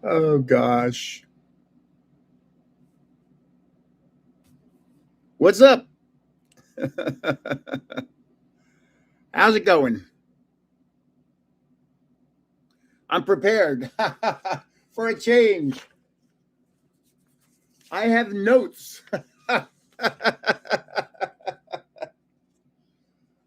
Oh gosh. What's up? How's it going? I'm prepared for a change. I have notes.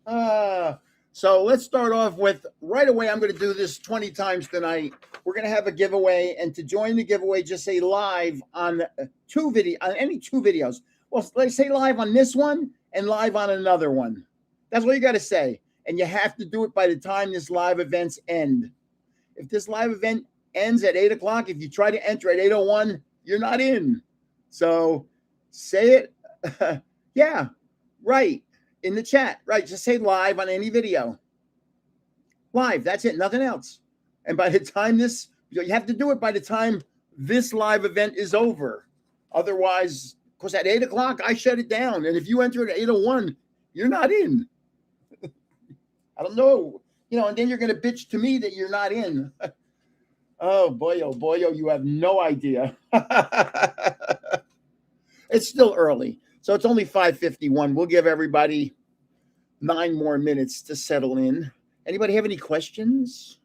uh, so let's start off with right away. I'm going to do this 20 times tonight. We're going to have a giveaway, and to join the giveaway, just say live on any two videos. Well, let's say live on this one and live on another one. That's what you got to say, and you have to do it by the time this live events end. If this live event ends at 8 o'clock, if you try to enter at 8:01, you're not in. So say it. Yeah, right. In the chat. Right. Just say live on any video. Live. That's it. Nothing else. And by the time you have to do it by the time this live event is over. Otherwise, because at 8 o'clock, I shut it down. And if you enter at 8:01, you're not in. I don't know. And then you're going to bitch to me that you're not in. Oh, boy, you have no idea. It's still early. So it's only 5:51. We'll give everybody 9 more minutes to settle in. Anybody have any questions?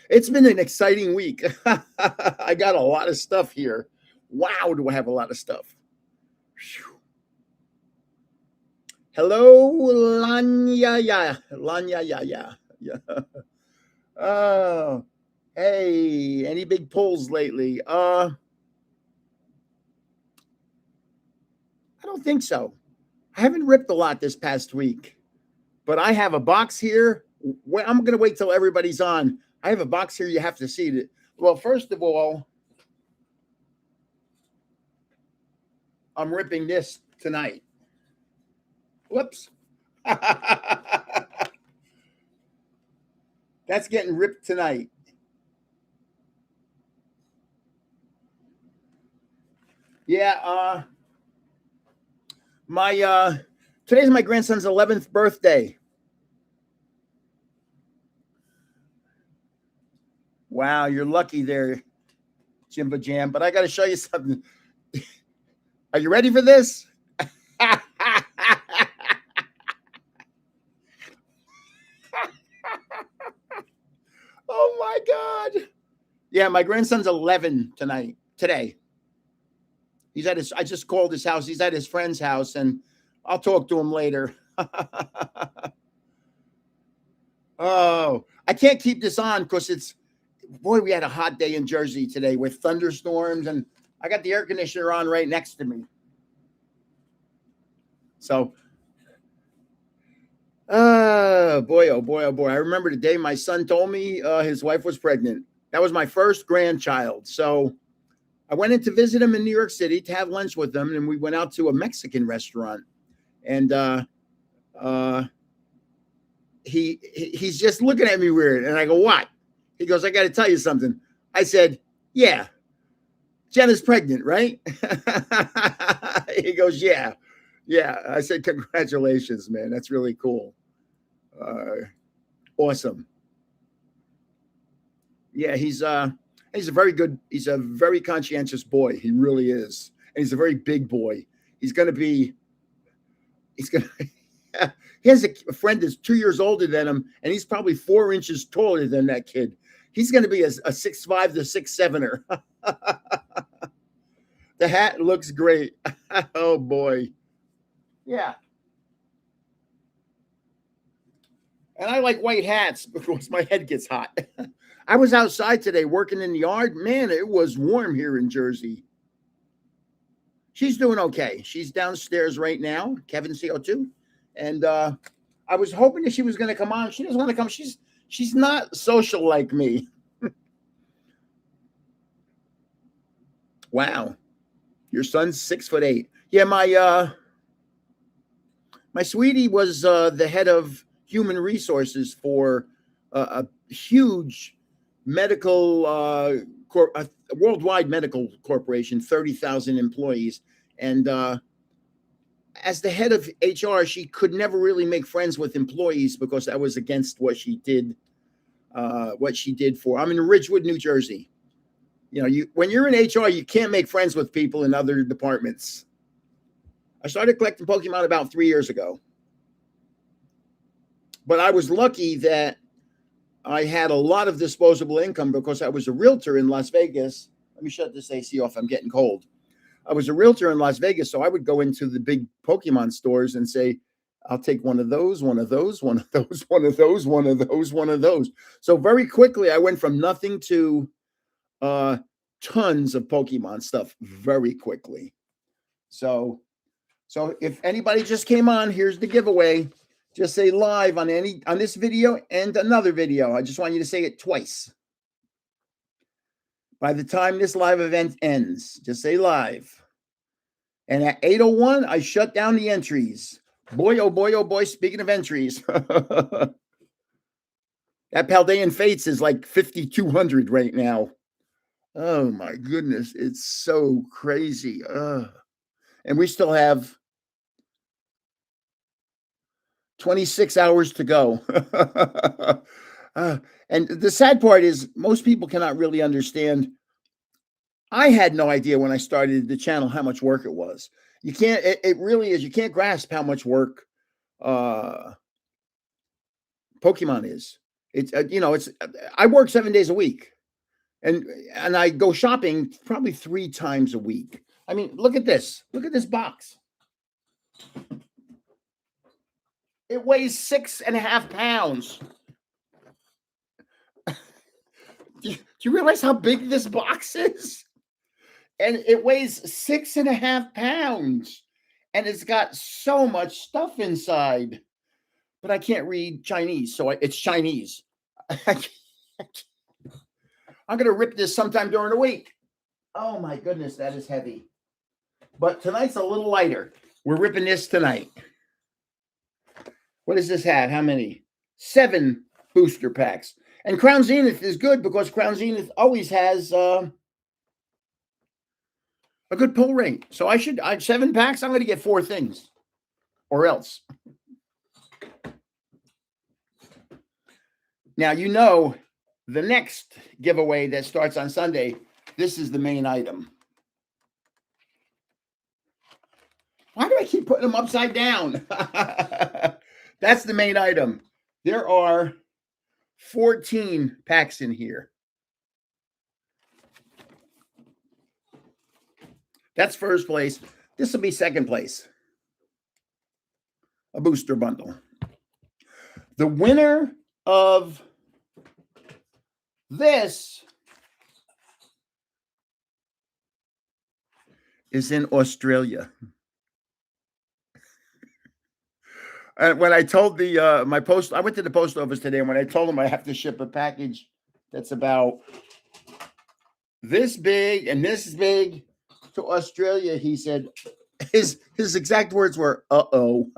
It's been an exciting week. I got a lot of stuff here. Wow, do I have a lot of stuff. Whew. Hello, Lanya. Yeah. Oh, hey, any big pulls lately? I don't think so. I haven't ripped a lot this past week, but I have a box here. I'm going to wait till everybody's on. I have a box here. You have to see it. Well, first of all, I'm ripping this tonight. Whoops. That's getting ripped tonight. Yeah, today's my grandson's 11th birthday. Wow, you're lucky there, Jimba Jam. But I got to show you something. Are you ready for this? Oh my God. Yeah, my grandson's 11 today. He's at I just called his house. He's at his friend's house, and I'll talk to him later. Oh, I can't keep this on because we had a hot day in Jersey today with thunderstorms, and I got the air conditioner on right next to me. So, boy. I remember the day my son told me his wife was pregnant. That was my first grandchild. So I went in to visit him in New York City to have lunch with him, and we went out to a Mexican restaurant. And he's just looking at me weird. And I go, what? He goes, I got to tell you something. I said, yeah, Jen is pregnant, right? He goes, yeah. I said, congratulations, man. That's really cool. Awesome. Yeah, he's a very conscientious boy. He really is. And he's a very big boy. He has a friend that's 2 years older than him, and he's probably 4 inches taller than that kid. He's going to be a 6'5" to 6'7". The hat looks great. Oh boy. Yeah. And I like white hats because my head gets hot. I was outside today working in the yard. Man, it was warm here in Jersey. She's doing okay. She's downstairs right now, Kevin CO2. And I was hoping that she was going to come on. She doesn't want to come. She's not social like me. Wow. Your son's 6'8". Yeah, my sweetie was the head of human resources for a huge medical a worldwide medical corporation, 30,000 employees. And as the head of HR, she could never really make friends with employees because that was against what she did. what she did for. I'm in Ridgewood, New Jersey. You know, when you're in HR, you can't make friends with people in other departments. I started collecting Pokemon about 3 years ago, but I was lucky that I had a lot of disposable income because I was a realtor in Las Vegas. Let me shut this AC off. I'm getting cold. I was a realtor in Las Vegas, so I would go into the big Pokemon stores and say, I'll take one of those, one of those, one of those, one of those, one of those, one of those. So very quickly, I went from nothing to tons of Pokemon stuff very quickly. So if anybody just came on, here's the giveaway. Just say live on this video and another video. I just want you to say it twice. By the time this live event ends, just say live. And at 8:01, I shut down the entries. Boy, oh boy, oh boy, speaking of entries. That Paldean Fates is like 5,200 right now. Oh my goodness, it's so crazy. And we still have 26 hours to go. And the sad part is most people cannot really understand. I had no idea when I started the channel how much work it was. You can't, it really is. You can't grasp how much work Pokemon is. It's, I work 7 days a week and I go shopping probably 3 times a week. I mean, look at this. Look at this box. It weighs 6.5 pounds. Do you realize how big this box is? And it weighs 6.5 pounds. And it's got so much stuff inside. But I can't read Chinese, so it's Chinese. I'm going to rip this sometime during the week. Oh my goodness, that is heavy. But tonight's a little lighter. We're ripping this tonight. What does this have? How many? 7 booster packs. And Crown Zenith is good because Crown Zenith always has a good pull rate. So I 7 packs, I'm going to get 4 things. Or else. Now, the next giveaway that starts on Sunday, this is the main item. Why do I keep putting them upside down? That's the main item. There are 14 packs in here. That's first place. This will be second place. A booster bundle. The winner of this is in Australia. And when I told I went to the post office today, and when I told them I have to ship a package that's about this big and this big to Australia, he said his exact words were, "Uh-oh."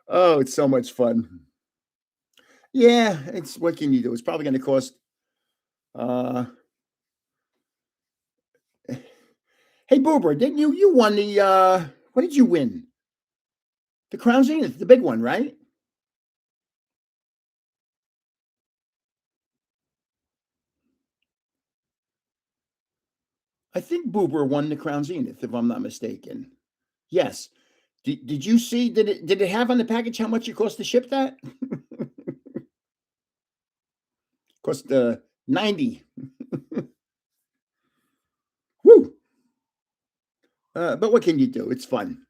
Oh, it's so much fun. Yeah, what can you do? It's probably going to cost. Hey, Boober, didn't you won the what did you win? The Crown Zenith, the big one, right? I think Boober won the Crown Zenith, if I'm not mistaken. Yes. Did you see? Did it have on the package how much it cost to ship that? Cost 90. Woo. But what can you do? It's fun.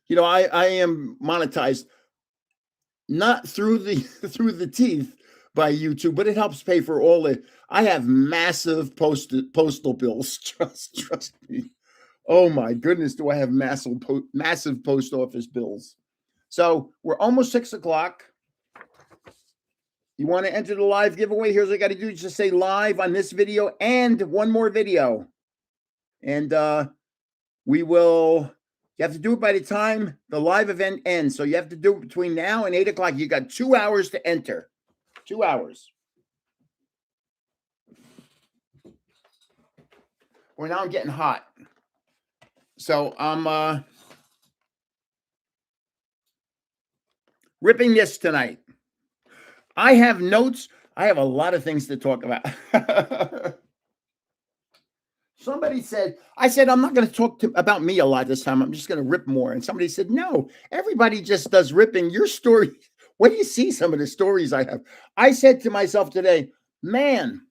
I am monetized not through the teeth by YouTube, but it helps pay for all the. I have massive postal bills. Trust me. Oh my goodness, do I have massive post office bills? So we're almost 6 o'clock. You want to enter the live giveaway? Here's what I got to do: just say live on this video and one more video, and we will. You have to do it by the time the live event ends. So you have to do it between now and 8 o'clock. You got 2 hours to enter. 2 hours. Well, now I'm getting hot. So I'm ripping this tonight. I have notes. I have a lot of things to talk about. Somebody said, I said, I'm not going to talk about me a lot this time. I'm just going to rip more. And somebody said, no, everybody just does ripping. Your story, when you see some of the stories I have, I said to myself today, man,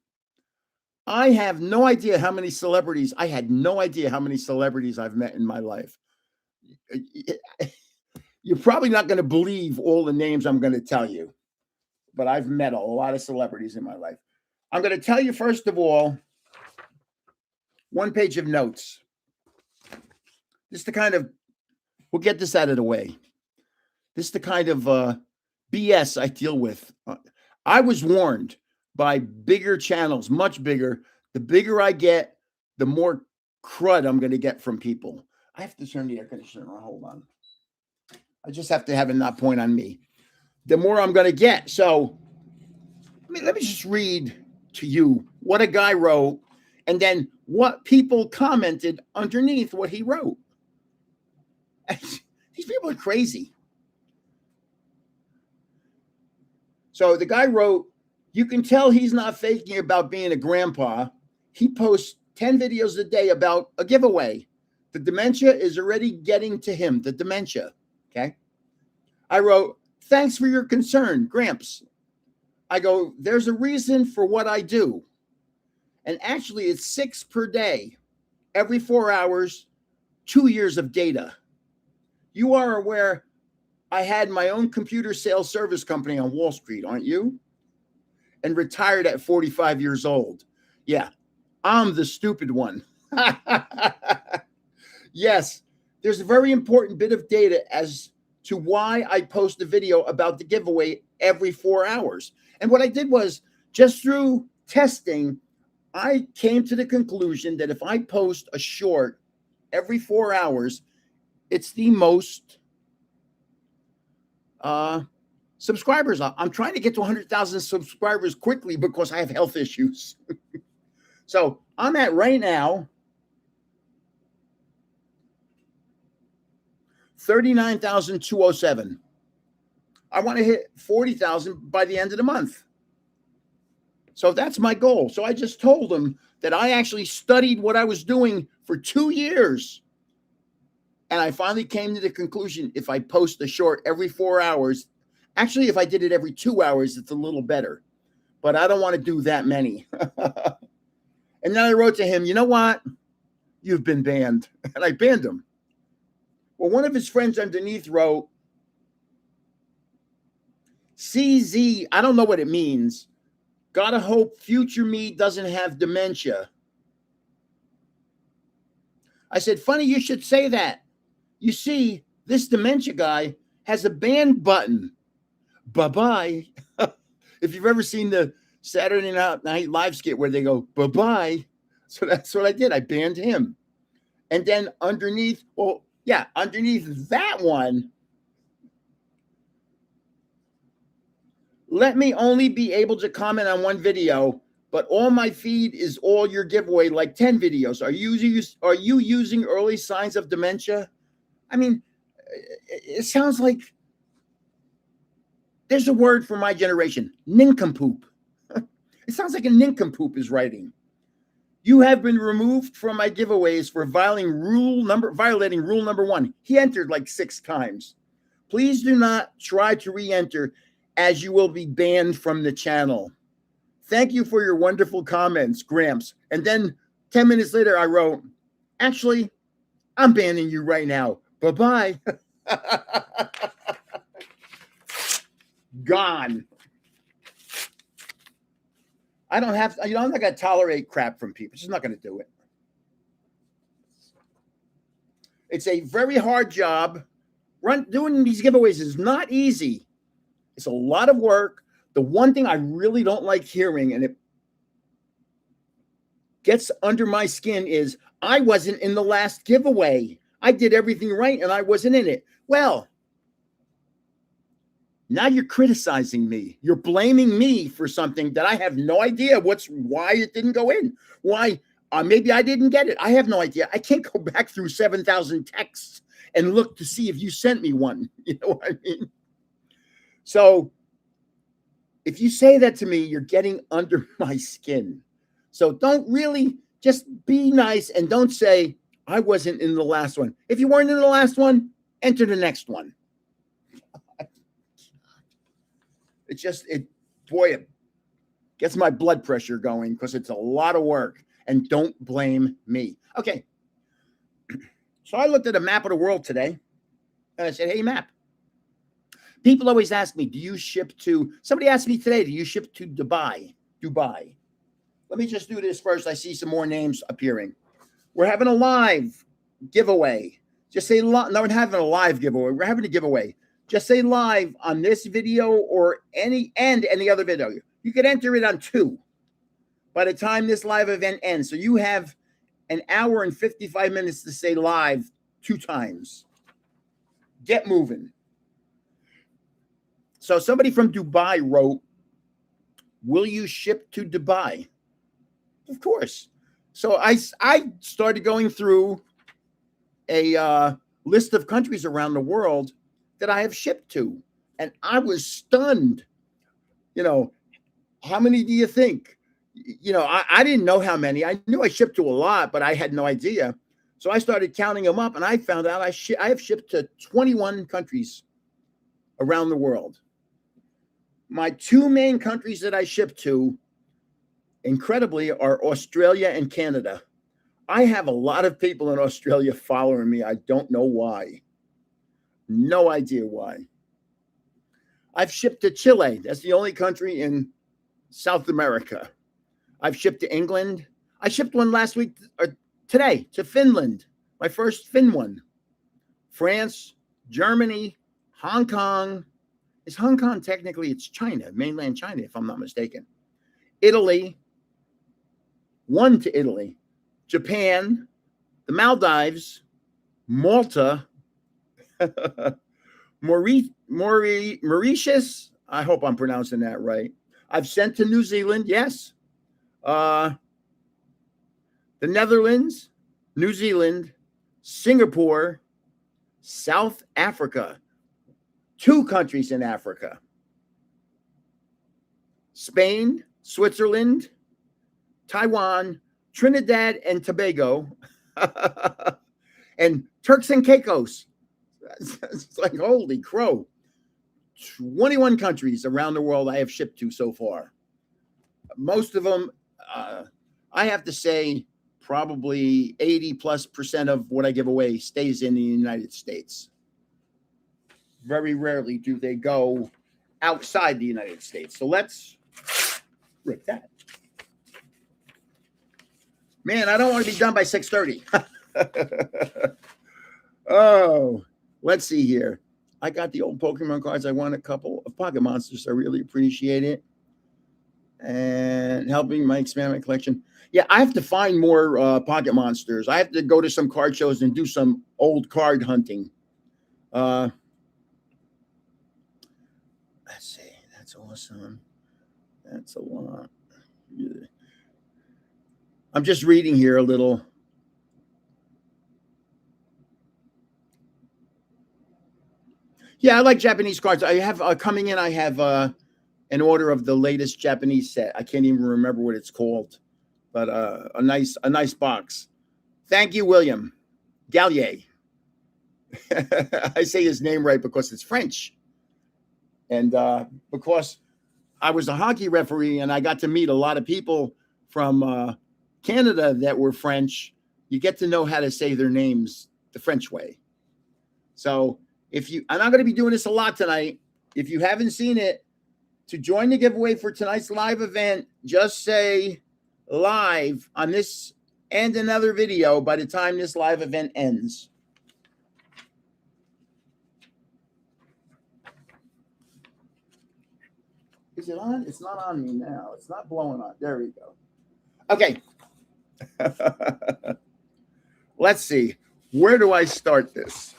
I have no idea how many celebrities, I had no idea how many celebrities I've met in my life. You're probably not going to believe all the names I'm going to tell you, but I've met a lot of celebrities in my life. I'm going to tell you, first of all, one page of notes. This is the kind of, we'll get this out of the way. This is the kind of BS I deal with. I was warned by bigger channels, much bigger. The bigger I get, the more crud I'm going to get from people. I have to turn the air conditioner on. Hold on. I just have to have it not point on me. The more I'm going to get. So let me just read to you what a guy wrote and then what people commented underneath what he wrote. These people are crazy. So the guy wrote, you can tell he's not faking about being a grandpa. He posts 10 videos a day about a giveaway. The dementia is already getting to him, the dementia. Okay. I wrote, thanks for your concern, Gramps. I go, there's a reason for what I do. And actually, it's 6 per day, every 4 hours, 2 years of data. You are aware I had my own computer sales service company on Wall Street, aren't you? And retired at 45 years old. Yeah, I'm the stupid one. Yes, there's a very important bit of data as to why I post a video about the giveaway every 4 hours. And what I did was, just through testing, I came to the conclusion that if I post a short every 4 hours, it's the most subscribers. I'm trying to get to 100,000 subscribers quickly because I have health issues. So I'm at right now 39,207. I want to hit 40,000 by the end of the month. So that's my goal. So I just told them that I actually studied what I was doing for 2 years. And I finally came to the conclusion, if I post a short every 4 hours, actually, if I did it every 2 hours, it's a little better. But I don't want to do that many. And then I wrote to him, you know what? You've been banned. And I banned him. Well, one of his friends underneath wrote, CZ, I don't know what it means. Gotta hope future me doesn't have dementia. I said, funny you should say that. You see, this dementia guy has a ban button. Bye-bye. If you've ever seen the Saturday Night Live skit where they go, bye-bye. So that's what I did. I banned him. And then underneath, well, yeah, underneath that one, let me only be able to comment on one video, but all my feed is all your giveaway, like 10 videos. Are you using early signs of dementia? I mean, it sounds like there's a word for my generation, nincompoop. It sounds like a nincompoop is writing. You have been removed from my giveaways for violating rule number 1. He entered like 6 times. Please do not try to re-enter, as you will be banned from the channel. Thank you for your wonderful comments, Gramps. And then 10 minutes later, I wrote, actually, I'm banning you right now. Bye-bye. Gone. I don't have, I'm not going to tolerate crap from people. Just not going to do it. It's a very hard job. Doing these giveaways is not easy. It's a lot of work. The one thing I really don't like hearing, and it gets under my skin, is I wasn't in the last giveaway. I did everything right and I wasn't in it. Well, now you're criticizing me. You're blaming me for something that I have no idea why it didn't go in. Why? Maybe I didn't get it. I have no idea. I can't go back through 7,000 texts and look to see if you sent me one. You know what I mean? So if you say that to me, you're getting under my skin. So don't really, just be nice and don't say, I wasn't in the last one. If you weren't in the last one, enter the next one. Boy, it gets my blood pressure going because it's a lot of work. And don't blame me. Okay. So I looked at a map of the world today and I said, hey, map. People always ask me, somebody asked me today, do you ship to Dubai? Dubai. Let me just do this first. I see some more names appearing. We're having a live giveaway. Just say, no, we're having a live giveaway. We're having a giveaway. Just say live on this video or any other video. You could enter it on 2 by the time this live event ends. So you have an hour and 55 minutes to say live 2 times. Get moving. So somebody from Dubai wrote, will you ship to Dubai? Of course. So I started going through a list of countries around the world that I have shipped to. And I was stunned. How many do you think? I didn't know how many. I knew I shipped to a lot, but I had no idea. So I started counting them up, and I found out I have shipped to 21 countries around the world. My 2 main countries that I ship to, incredibly, are Australia and Canada. I have a lot of people in Australia following me. I don't know why. No idea why. I've shipped to Chile. That's the only country in South America. I've shipped to England. I shipped one last week, or today, to Finland. My first Finn one. France, Germany, Hong Kong. Is Hong Kong technically, it's China, mainland China, if I'm not mistaken. Italy, one to Italy. Japan, the Maldives, Malta, Mauritius. I hope I'm pronouncing that right. I've sent to New Zealand, yes. The Netherlands, New Zealand, Singapore, South Africa. 2 countries in Africa. Spain, Switzerland, Taiwan, Trinidad and Tobago, and Turks and Caicos. It's like, holy crow. 21 countries around the world I have shipped to so far. Most of them, I have to say, probably 80+% of what I give away stays in the United States. Very rarely do they go outside the United States. So let's rip that. Man, I don't want to be done by 6:30. Oh, let's see here. I got the old Pokemon cards. I won a couple of Pocket Monsters. I really appreciate it. And helping my expand my collection. Yeah, I have to find more Pocket Monsters. I have to go to some card shows and do some old card hunting. Let's see. That's awesome. That's a lot. Yeah. I'm just reading here a little. Yeah, I like Japanese cards. I have coming in. I have an order of the latest Japanese set. I can't even remember what it's called, but a nice box. Thank you, William Gallier. I say his name right because it's French, and because I was a hockey referee and I got to meet a lot of people from Canada that were French. You get to know how to say their names the French way. So and I'm going to be doing this a lot tonight. If you haven't seen it, to join the giveaway for tonight's live event, just say live on this and another video by the time this live event ends. Is it on? It's not on me now. It's not blowing on. There we go. Okay. Let's see. Where do I start this?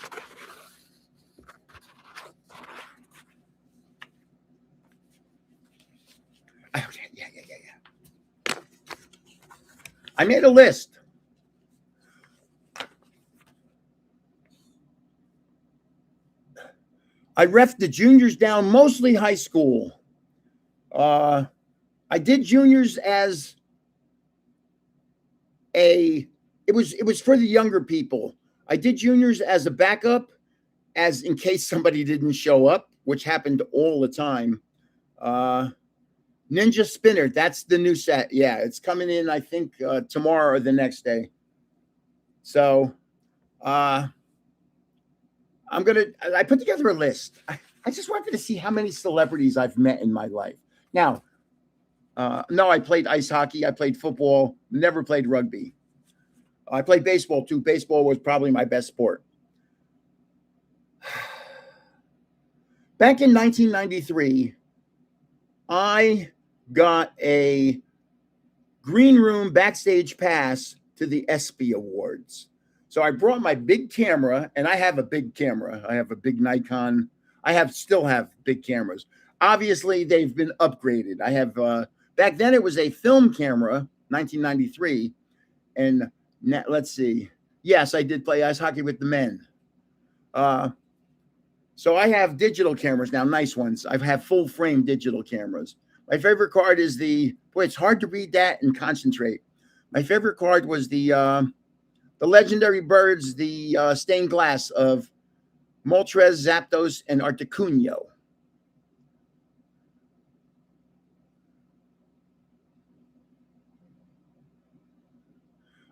Yeah. I made a list. I reffed the juniors down, mostly high school. I did juniors as it was for the younger people. I did juniors as a backup, as in case somebody didn't show up, which happened all the time. Ninja Spinner, that's the new set. Yeah, it's coming in, I think, tomorrow or the next day. So I put together a list. I just wanted to see how many celebrities I've met in my life. Now, no, I played ice hockey. I played football. Never played rugby. I played baseball too. Baseball was probably my best sport. Back in 1993, I got a green room backstage pass to the ESPY Awards. So I brought my big camera, and I have a big camera. I have a big Nikon. Still have big cameras. Obviously, they've been upgraded. I have back then it was a film camera, 1993, and let's see. Yes, I did play ice hockey with the men. So I have digital cameras now, nice ones. I have full frame digital cameras. My favorite card is it's hard to read that and concentrate. My favorite card was the legendary birds, the stained glass of Moltres, Zapdos, and Articuno.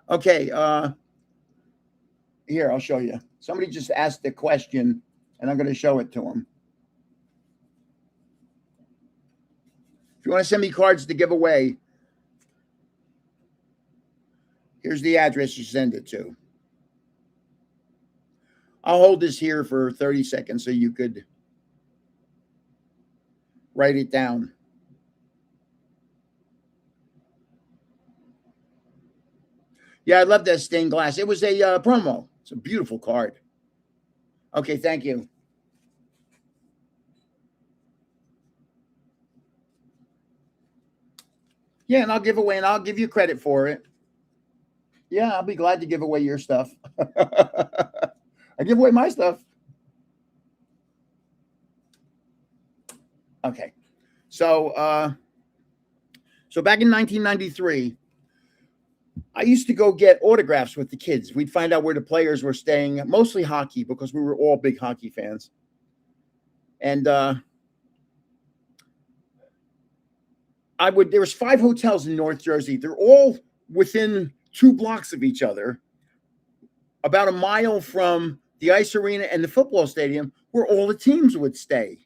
Okay, here, I'll show you. Somebody just asked a question, and I'm going to show it to them. If you want to send me cards to give away, here's the address you send it to. I'll hold this here for 30 seconds so you could write it down. Yeah, I love that stained glass. It was a promo. It's a beautiful card. Okay, thank you. Yeah, and I'll give you credit for it. Yeah, I'll be glad to give away your stuff. I give away my stuff. Okay. So back in 1993, I used to go get autographs with the kids. We'd find out where the players were staying, mostly hockey, because we were all big hockey fans. And there was 5 hotels in North Jersey. They're all within 2 blocks of each other, about a mile from the ice arena and the football stadium where all the teams would stay.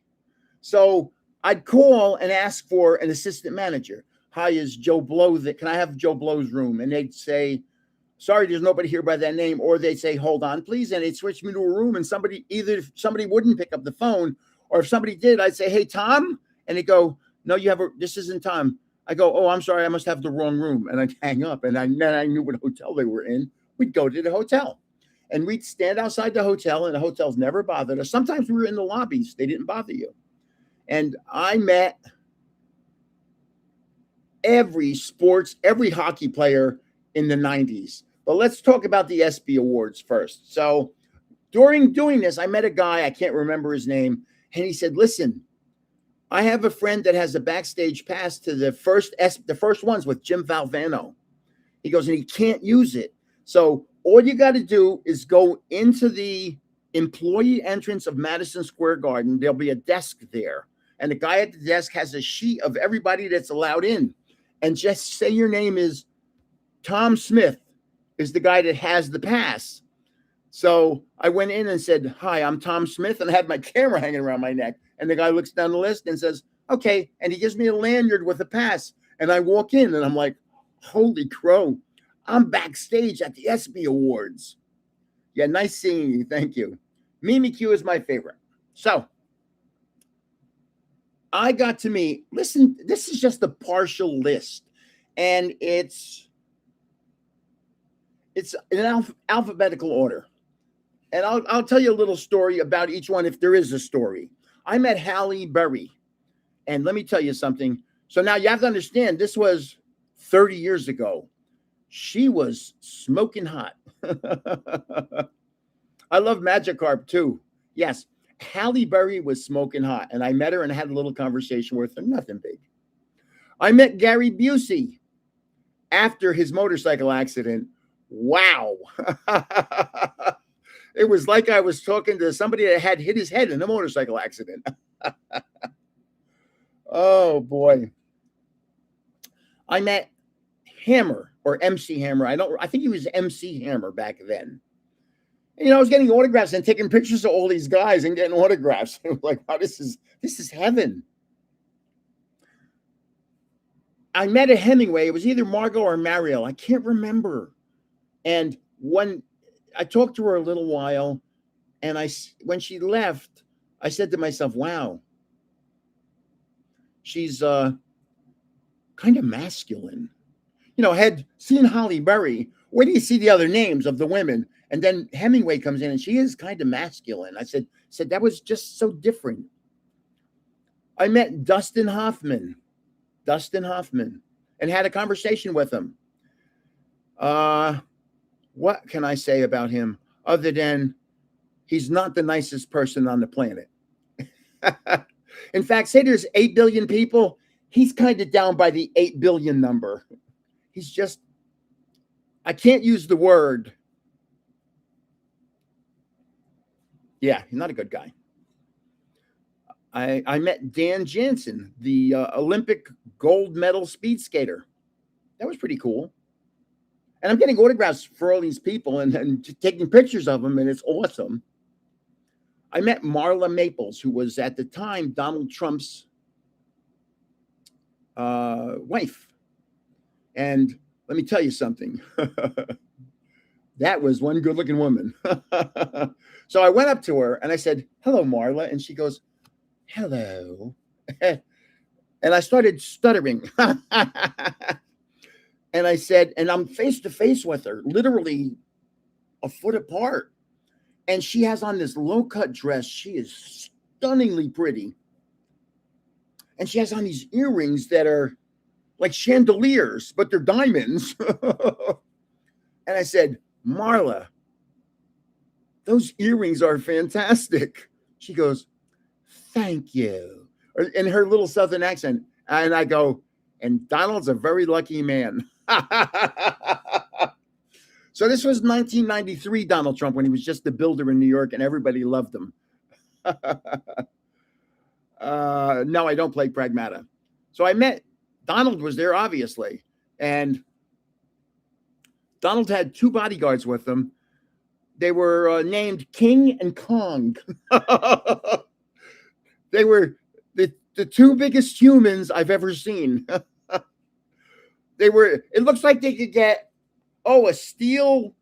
So I'd call and ask for an assistant manager. Hi, is Joe Blow that? Can I have Joe Blow's room? And they'd say, sorry, there's nobody here by that name. Or they'd say, hold on, please. And they'd switch me to a room. And if somebody wouldn't pick up the phone, or if somebody did, I'd say, hey, Tom. And they'd go, no, this isn't Tom. I go, oh, I'm sorry, I must have the wrong room. And I'd hang up. And then I knew what hotel they were in. We'd go to the hotel. And we'd stand outside the hotel, and the hotels never bothered us. Sometimes we were in the lobbies. They didn't bother you. And I met every hockey player in the 90s. But let's talk about the ESPY Awards first. So during doing this, I met a guy, I can't remember his name, and he said, listen, I have a friend that has a backstage pass to the first ones with Jim Valvano. He goes, and he can't use it. So all you got to do is go into the employee entrance of Madison Square Garden. There'll be a desk there. And the guy at the desk has a sheet of everybody that's allowed in. And just say your name is Tom Smith is the guy that has the pass. So I went in and said, hi, I'm Tom Smith. And I had my camera hanging around my neck. And the guy looks down the list and says, okay. And he gives me a lanyard with a pass. And I walk in and I'm like, holy crow. I'm backstage at the ESPY Awards. Yeah, nice seeing you. Thank you. Mimi Q is my favorite. So I got to meet, listen, this is just a partial list. And it's in alphabetical order. And I'll tell you a little story about each one if there is a story. I met Halle Berry. And let me tell you something. So now you have to understand, this was 30 years ago. She was smoking hot. I love Magikarp too. Yes. Halle Berry was smoking hot, and I met her and had a little conversation with her. Nothing big. I met Gary Busey after his motorcycle accident. Wow. It was like I was talking to somebody that had hit his head in a motorcycle accident. Oh, boy. I met Hammer, or MC Hammer. I think he was MC Hammer back then. And, I was getting autographs and taking pictures of all these guys and getting autographs. Like, wow, this is heaven. I met a Hemingway. It was either Margot or Mariel. I can't remember. And when I talked to her a little while, and when she left, I said to myself, wow, she's kind of masculine. Had seen Halle Berry. Where do you see the other names of the women? And then Hemingway comes in, and she is kind of masculine. I said that was just so different. I met Dustin Hoffman, and had a conversation with him. What can I say about him other than he's not the nicest person on the planet? In fact, say there's 8 billion people, he's kind of down by the 8 billion number. He's just, I can't use the word. Yeah, he's not a good guy. I met Dan Jansen, the Olympic gold medal speed skater. That was pretty cool. And I'm getting autographs for all these people and taking pictures of them, and it's awesome. I met Marla Maples, who was at the time Donald Trump's wife. And let me tell you something. That was one good-looking woman. So I went up to her and I said, hello, Marla. And she goes, hello. And I started stuttering. And I said, and I'm face to face with her, literally a foot apart. And she has on this low-cut dress. She is stunningly pretty. And she has on these earrings that are like chandeliers, but they're diamonds. And I said, Marla, those earrings are fantastic. She goes, thank you. In her little Southern accent. And I go, and Donald's a very lucky man. So this was 1993 Donald Trump, when he was just the builder in New York and everybody loved him. No, I don't play Pragmata. So I met, Donald was there, obviously. And Donald had 2 bodyguards with him. They were named King and Kong. They were the 2 biggest humans I've ever seen. It looks like they could get, a steel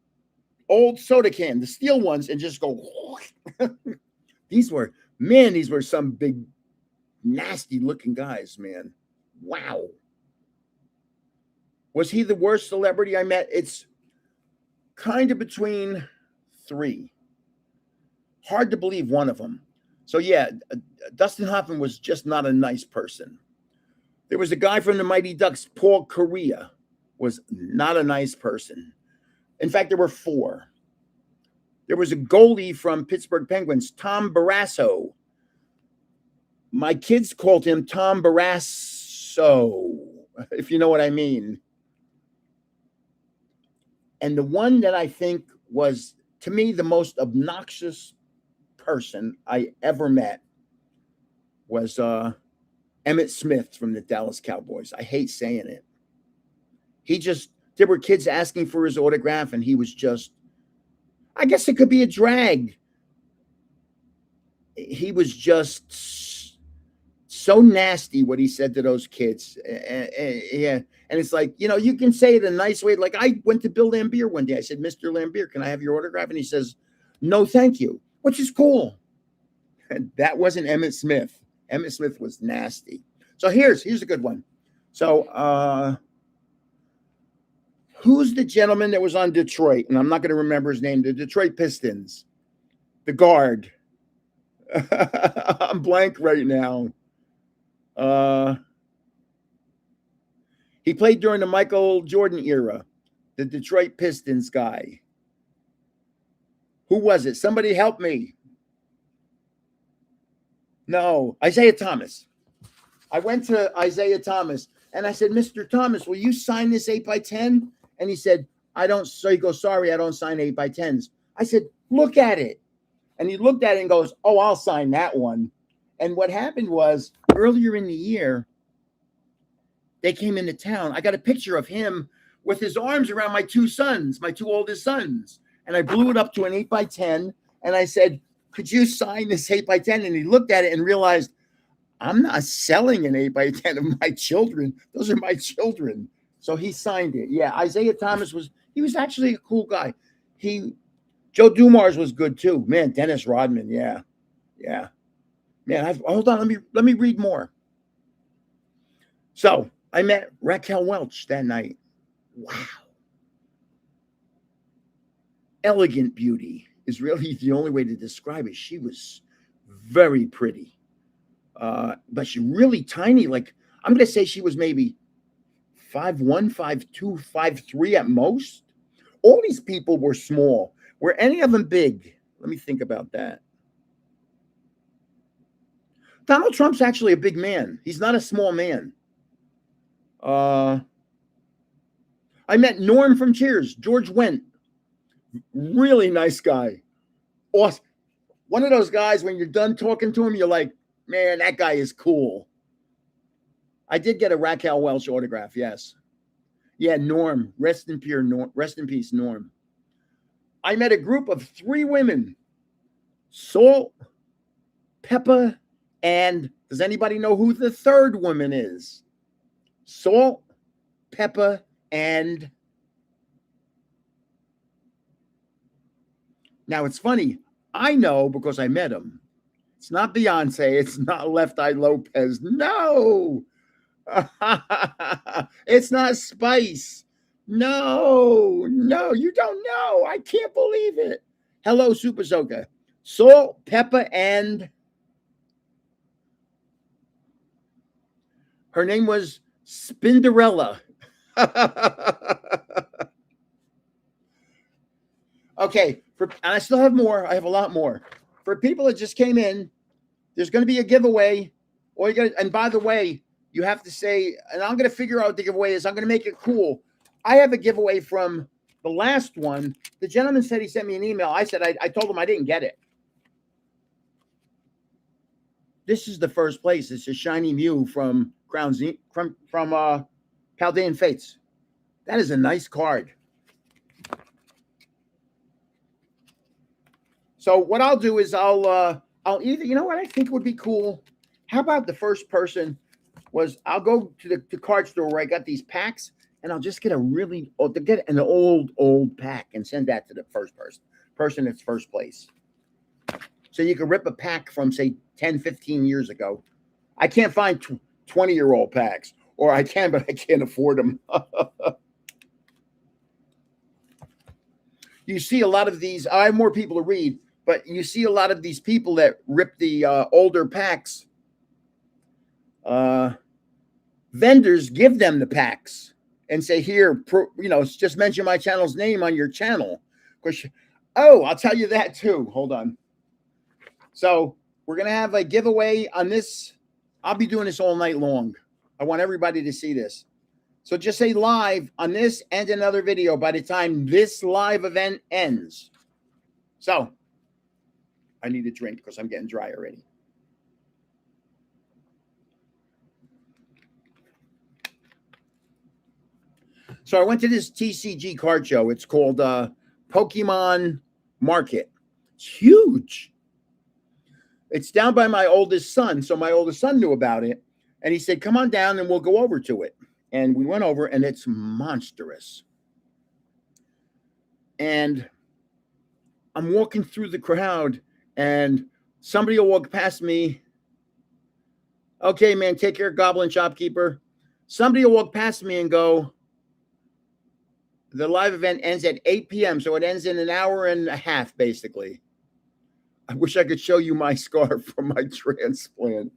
old soda can, the steel ones, and just go. These were some big, nasty looking guys, man. Wow. Was he the worst celebrity I met? It's kind of between 3. Hard to believe one of them. So yeah, Dustin Hoffman was just not a nice person. There was a guy from the Mighty Ducks, Paul Correa, was not a nice person. In fact, there were 4. There was a goalie from Pittsburgh Penguins, Tom Barrasso. My kids called him Tom Barrasso, if you know what I mean. And the one that I think was, to me, the most obnoxious person I ever met was Emmitt Smith from the Dallas Cowboys. I hate saying it. There were kids asking for his autograph, and he was just, I guess it could be a drag. He was just so nasty what he said to those kids. Yeah. And it's like, you can say it a nice way. Like, I went to Bill Lambier one day. I said, Mr. Lambier, can I have your autograph? And he says, no, thank you, which is cool. And that wasn't Emmitt Smith. Emmitt Smith was nasty. So here's a good one. So who's the gentleman that was on Detroit? And I'm not going to remember his name. The Detroit Pistons. The guard. I'm blank right now. He played during the Michael Jordan era. The Detroit Pistons guy. Who was it? Somebody help me. No, Isaiah Thomas. I went to Isaiah Thomas and I said, Mr. Thomas, will you sign this 8x10? And he said, I don't. So he goes, sorry, I don't sign 8x10s. I said, look at it. And he looked at it and goes, oh, I'll sign that one. And what happened was earlier in the year, they came into town. I got a picture of him with his arms around my two sons, my two oldest sons. And I blew it up to an 8x10. And I said, could you sign this 8x10? And he looked at it and realized, I'm not selling an 8x10 of my children. Those are my children. So he signed it. Yeah, Isaiah Thomas was actually a cool guy. Joe Dumars was good too. Man, Dennis Rodman. Yeah. Man, hold on. Let me read more. So I met Raquel Welch that night. Wow. Elegant beauty is really the only way to describe it. She was very pretty. But she really tiny. Like, I'm going to say she was maybe 5'1", 5'2", 5'3" at most. All these people were small. Were any of them big? Let me think about that. Donald Trump's actually a big man. He's not a small man. I met Norm from Cheers, George Wendt. Really nice guy. Awesome. One of those guys, when you're done talking to him, you're like, man, that guy is cool. I did get a Raquel Welch autograph, yes. Yeah, Norm. Rest in peace, Norm. I met a group of 3 women. Salt, Pepper, and does anybody know who the third woman is? Salt, Pepper, and now it's funny. I know because I met him. It's not Beyonce. It's not Left Eye Lopez. No. It's not Spice. No, you don't know. I can't believe it. Hello, Super Soaker. Salt, Pepper, and her name was Spinderella. Okay, and I still have more. I have a lot more. For people that just came in, there's going to be a giveaway. And by the way, you have to say, and I'm going to figure out what the giveaway is. I'm going to make it cool. I have a giveaway from the last one. The gentleman said he sent me an email. I said I told him I didn't get it. This is the first place. It's a Shiny Mew from Paldean Fates. That is a nice card. So what I'll do is I'll either, you know what I think would be cool? How about the first person I'll go to the card store where I got these packs, and I'll just get an old pack and send that to the first person that's first place. So you can rip a pack from, say, 10, 15 years ago. I can't find 20-year-old packs, or I can, but I can't afford them. You see a lot of these. I have more people to read, but you see a lot of these people that rip the older packs. Vendors give them the packs and say, here, just mention my channel's name on your channel. I'll tell you that too. Hold on. So we're going to have a giveaway on this. I'll be doing this all night long. I want everybody to see this. So just say live on this and another video by the time this live event ends. So I need a drink because I'm getting dry already. So I went to this TCG card show. It's called Pokemon Market. It's huge. It's down by my oldest son. So my oldest son knew about it. And he said, come on down and we'll go over to it. And we went over and it's monstrous. And I'm walking through the crowd and somebody will walk past me. Okay, man, take care, Goblin Shopkeeper. Somebody will walk past me and go, the live event ends at 8 p.m. So it ends in an hour and a half, basically. I wish I could show you my scar from my transplant.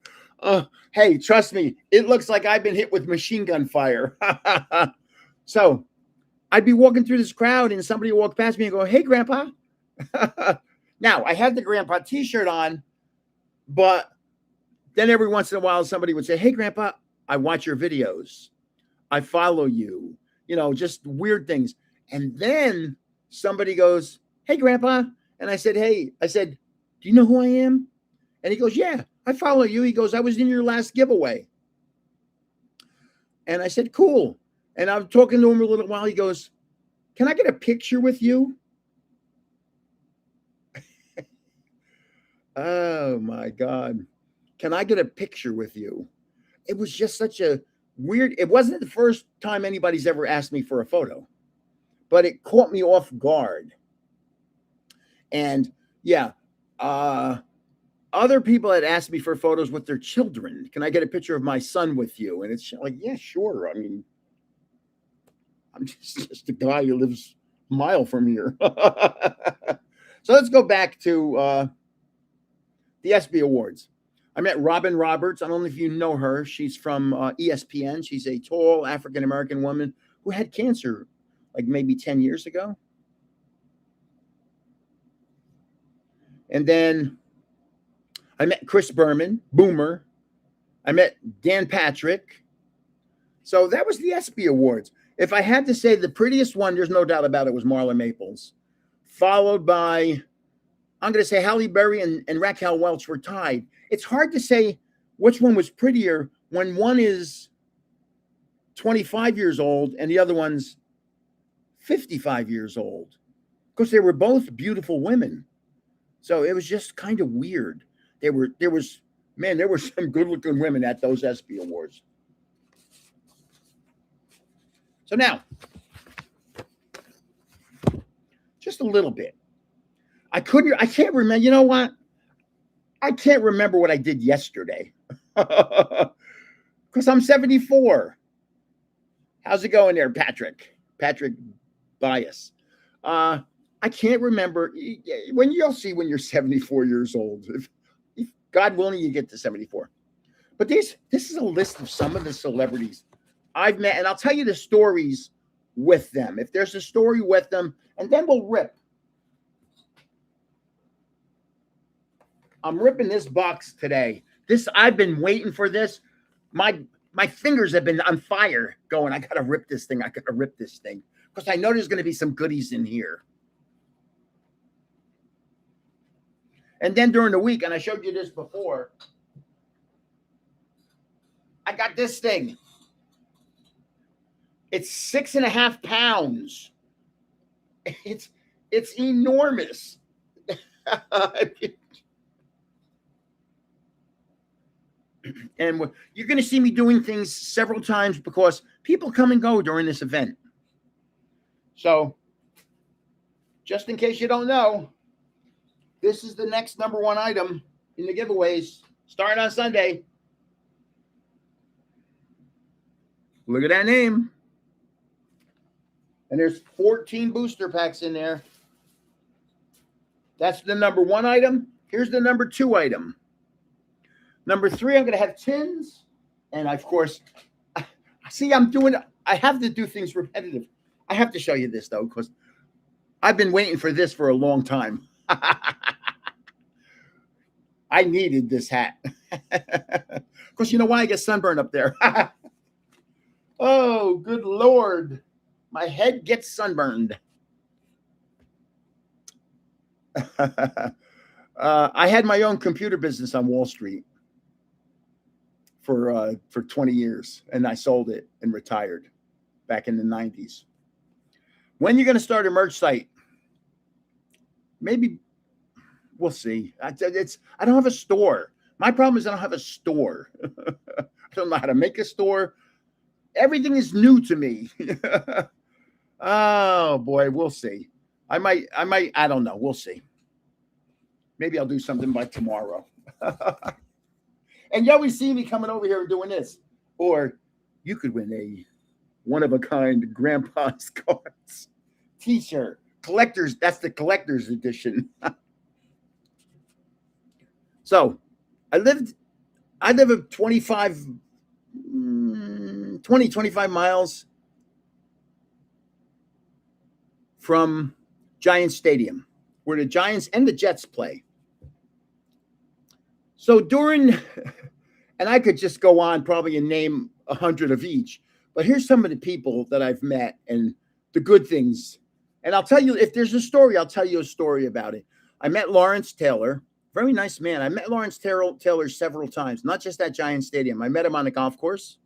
Hey, trust me, it looks like I've been hit with machine gun fire. So I'd be walking through this crowd and somebody would walk past me and go, hey, Grandpa. Now, I had the Grandpa t-shirt on, but Then every once in a while, somebody would say, "Hey, Grandpa, I watch your videos. I follow you." Just weird things. And then somebody goes, "Hey, Grandpa," and I said, "Hey," I said, "Do you know who I am?" And he goes, "Yeah, I follow you." He goes, "I was in your last giveaway." And I said, "Cool." And I'm talking to him a little while. He goes, "Can I get a picture with you?" Oh my God. Can I get a picture with you? It was just such a weird, it wasn't the first time anybody's ever asked me for a photo, but it caught me off guard. And yeah, other people had asked me for photos with their children. Can I get a picture of my son with you? And it's like, yeah, sure. I mean, I'm just a guy who lives a mile from here. So let's go back to the ESPY Awards. I met Robin Roberts. I don't know if you know her. She's from ESPN. She's a tall African-American woman who had cancer like maybe 10 years ago. And then I met Chris Berman, Boomer. I met Dan Patrick. So that was the ESPY Awards. If I had to say the prettiest one, there's no doubt about it, was Marla Maples, followed by, I'm going to say Halle Berry and Raquel Welch were tied. It's hard to say which one was prettier when one is 25 years old and the other one's 55 years old, because they were both beautiful women. So it was just kind of weird. There were some good-looking women at those ESPY Awards. So now, just a little bit. I can't remember. You know what? I can't remember what I did yesterday because I'm 74. How's it going there, Patrick? Patrick Bias. I can't remember. When you'll see when you're 74 years old, if God willing, you get to 74. But this is a list of some of the celebrities I've met, and I'll tell you the stories with them. If there's a story with them, and then we'll rip. I'm ripping this box today. I've been waiting for this. My fingers have been on fire going, I got to rip this thing. I got to rip this thing. Because I know there's going to be some goodies in here. And then during the week, and I showed you this before, I got this thing. It's 6.5 pounds. It's enormous. And you're going to see me doing things several times because people come and go during this event. So, just in case you don't know, this is the next number one item in the giveaways starting on Sunday. Look at that name. And there's 14 booster packs in there. That's the number one item. Here's the number two item. Number three, I'm going to have tins. And of course, see, I have to do things repetitive. I have to show you this, though, because I've been waiting for this for a long time. I needed this hat. Because you know why? I get sunburned up there. Oh, good Lord. My head gets sunburned. I had my own computer business on Wall Street for 20 years, and I sold it and retired back in the 90s. When you're going to start a merch site? Maybe we'll see. I don't have a store. My problem is I don't have a store. I don't know how to make a store. Everything is new to me. Oh boy, we'll see. I might, I don't know. We'll see. Maybe I'll do something by tomorrow. And you always see me coming over here and doing this. Or you could win a one-of-a-kind Grandpa's Cards t-shirt. Collector's, that's the collector's edition. So, I live 25 miles from Giants Stadium, where the Giants and the Jets play. So during And I could just go on probably and name 100 of each. But here's some of the people that I've met and the good things. And I'll tell you, if there's a story, I'll tell you a story about it. I met Lawrence Taylor, very nice man. I met Lawrence Taylor several times, not just at Giant Stadium. I met him on the golf course.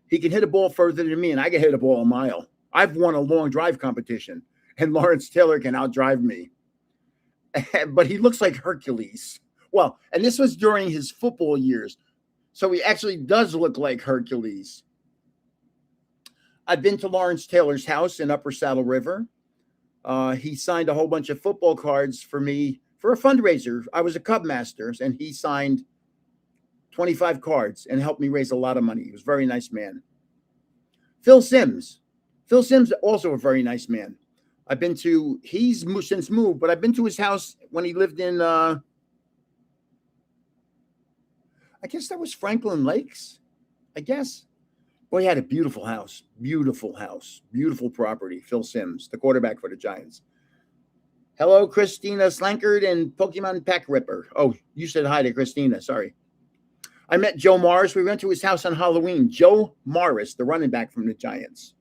He can hit a ball further than me, and I can hit a ball a mile. I've won a long drive competition, and Lawrence Taylor can outdrive me. But he looks like Hercules. Well, and this was during his football years. So he actually does look like Hercules. I've been to Lawrence Taylor's house in Upper Saddle River. He signed a whole bunch of football cards for me for a fundraiser. I was a Cub Masters, and he signed 25 cards and helped me raise a lot of money. He was a very nice man. Phil Simms. Phil Simms, also a very nice man. I've been to, he's since moved, but I've been to his house when he lived in, I guess that was Franklin Lakes, I guess. Well, he had a beautiful house, beautiful property. Phil Simms, the quarterback for the Giants. Hello, Christina Slankard and Pokemon Pack Ripper. Oh, you said hi to Christina. Sorry. I met Joe Morris. We went to his house on Halloween. Joe Morris, the running back from the Giants.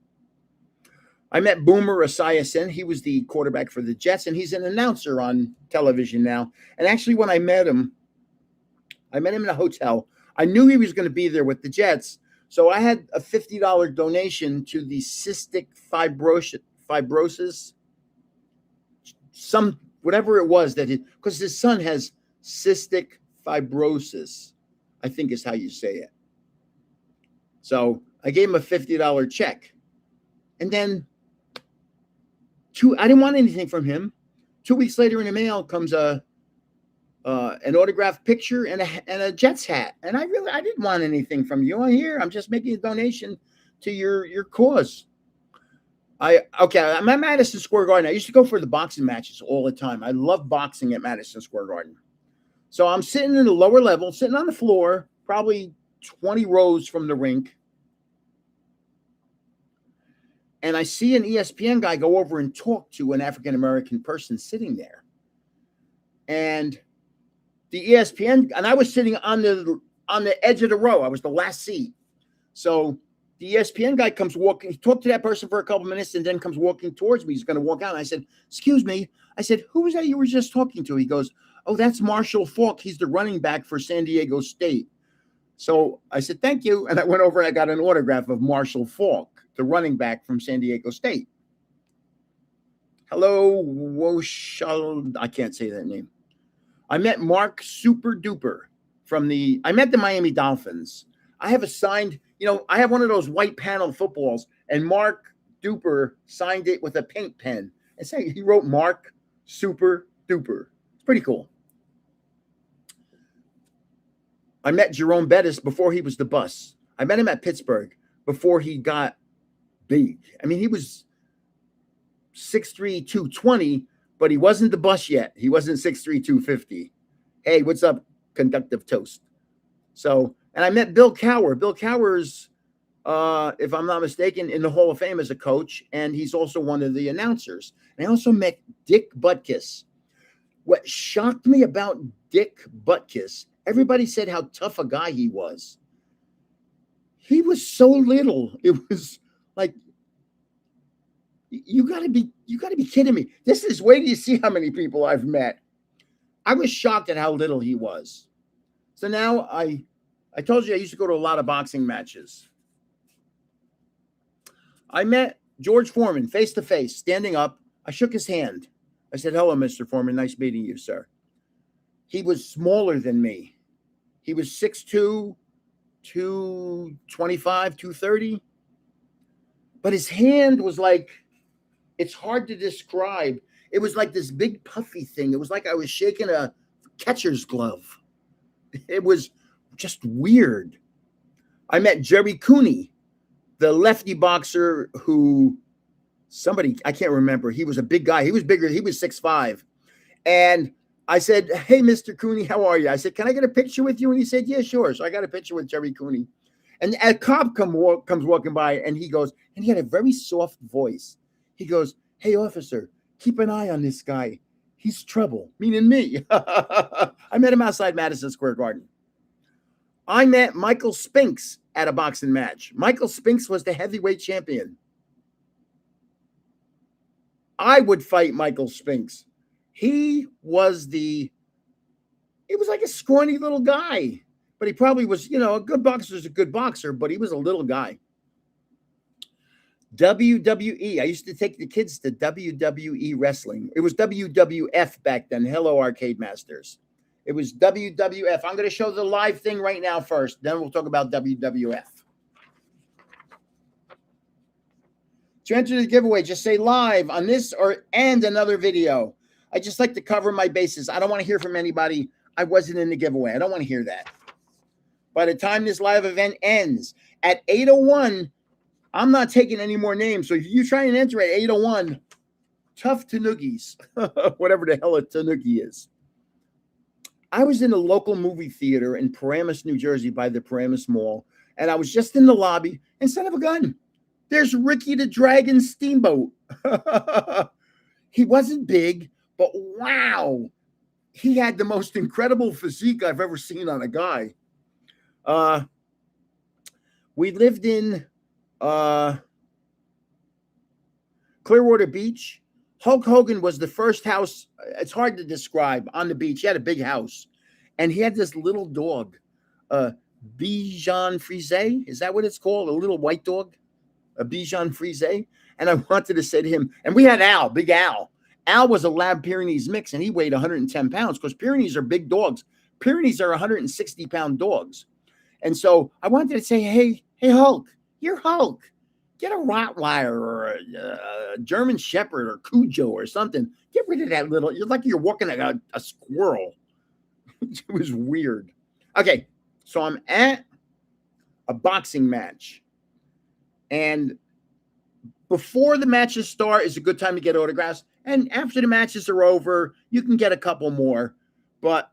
I met Boomer Esiason. He was the quarterback for the Jets, and he's an announcer on television now. And actually, when I met him in a hotel. I knew he was going to be there with the Jets, so I had a $50 donation to the cystic fibrosis, some whatever it was that because his son has cystic fibrosis, I think is how you say it. So I gave him a $50 check, and then I didn't want anything from him. 2 weeks later in the mail comes an autographed picture and a Jets hat. And I didn't want anything from you. I'm just making a donation to your cause. I'm at Madison Square Garden. I used to go for the boxing matches all the time. I love boxing at Madison Square Garden. So I'm sitting in the lower level, sitting on the floor, probably 20 rows from the rink. And I see an ESPN guy go over and talk to an African-American person sitting there. And the ESPN, and I was sitting on the edge of the row. I was the last seat. So the ESPN guy comes walking, he talked to that person for a couple minutes and then comes walking towards me. He's going to walk out. And I said, excuse me. I said, who was that you were just talking to? He goes, oh, that's Marshall Faulk. He's the running back for San Diego State. So I said, thank you. And I went over and I got an autograph of Marshall Faulk, the running back from San Diego State. Hello, Woshal. I can't say that name. I met Mark Super Duper I met the Miami Dolphins. I have a signed, I have one of those white panel footballs, and Mark Duper signed it with a paint pen. And he wrote Mark Super Duper. It's pretty cool. I met Jerome Bettis before he was the bus. I met him at Pittsburgh before he got big. I mean, he was 6'3", 220, but he wasn't the bus yet. He wasn't 6'3", 250. Hey, what's up, conductive toast? So, and I met Bill Cowher. Bill Cowher's, if I'm not mistaken, in the Hall of Fame as a coach, and he's also one of the announcers. And I also met Dick Butkus. What shocked me about Dick Butkus, everybody said how tough a guy he was. He was so little. It was like, you gotta be kidding me. Wait till you see how many people I've met. I was shocked at how little he was. So now I told you I used to go to a lot of boxing matches. I met George Foreman face to face, standing up. I shook his hand. I said, hello, Mr. Foreman. Nice meeting you, sir. He was smaller than me. He was 6'2", 225, 230. But his hand was like, it's hard to describe. It was like this big puffy thing. It was like I was shaking a catcher's glove. It was just weird. I met Jerry Cooney, the lefty boxer I can't remember. He was a big guy. He was bigger. He was 6'5". And I said, hey, Mr. Cooney, how are you? I said, can I get a picture with you? And he said, yeah, sure. So I got a picture with Jerry Cooney. And a cop comes walking by, and he goes, and he had a very soft voice. He goes, hey, officer, keep an eye on this guy. He's trouble, meaning me. I met him outside Madison Square Garden. I met Michael Spinks at a boxing match. Michael Spinks was the heavyweight champion. I would fight Michael Spinks. He was like a scrawny little guy, but he probably was, a good boxer is a good boxer, but he was a little guy. WWE. I used to take the kids to WWE wrestling. It was WWF back then. Hello, Arcade Masters. It was WWF. I'm going to show the live thing right now first. Then we'll talk about WWF. To enter the giveaway, just say live on this and another video. I just like to cover my bases. I don't want to hear from anybody. I wasn't in the giveaway. I don't want to hear that. By the time this live event ends at 8:01, I'm not taking any more names. So if you try and enter at 8:01, tough tanoogies, whatever the hell a tanuki is. I was in a local movie theater in Paramus, New Jersey by the Paramus Mall, and I was just in the lobby, and son of a gun, there's Ricky the Dragon Steamboat. He wasn't big, but wow, he had the most incredible physique I've ever seen on a guy. We lived in Clearwater Beach. Hulk Hogan was the first house. It's hard to describe on the beach. He had a big house, and he had this little dog, Bichon Frise. Is that what it's called? A little white dog, a Bichon Frise. And I wanted to say to him, and we had Al, Big Al. Al was a Lab Pyrenees mix, and he weighed 110 pounds because Pyrenees are big dogs. Pyrenees are 160-pound dogs. And so I wanted to say, hey, Hulk, you're Hulk. Get a Rottweiler or a German Shepherd or Cujo or something. Get rid of that little. You're like you're walking a squirrel. It was weird. Okay, so I'm at a boxing match. And before the matches start is a good time to get autographs. And after the matches are over, you can get a couple more. But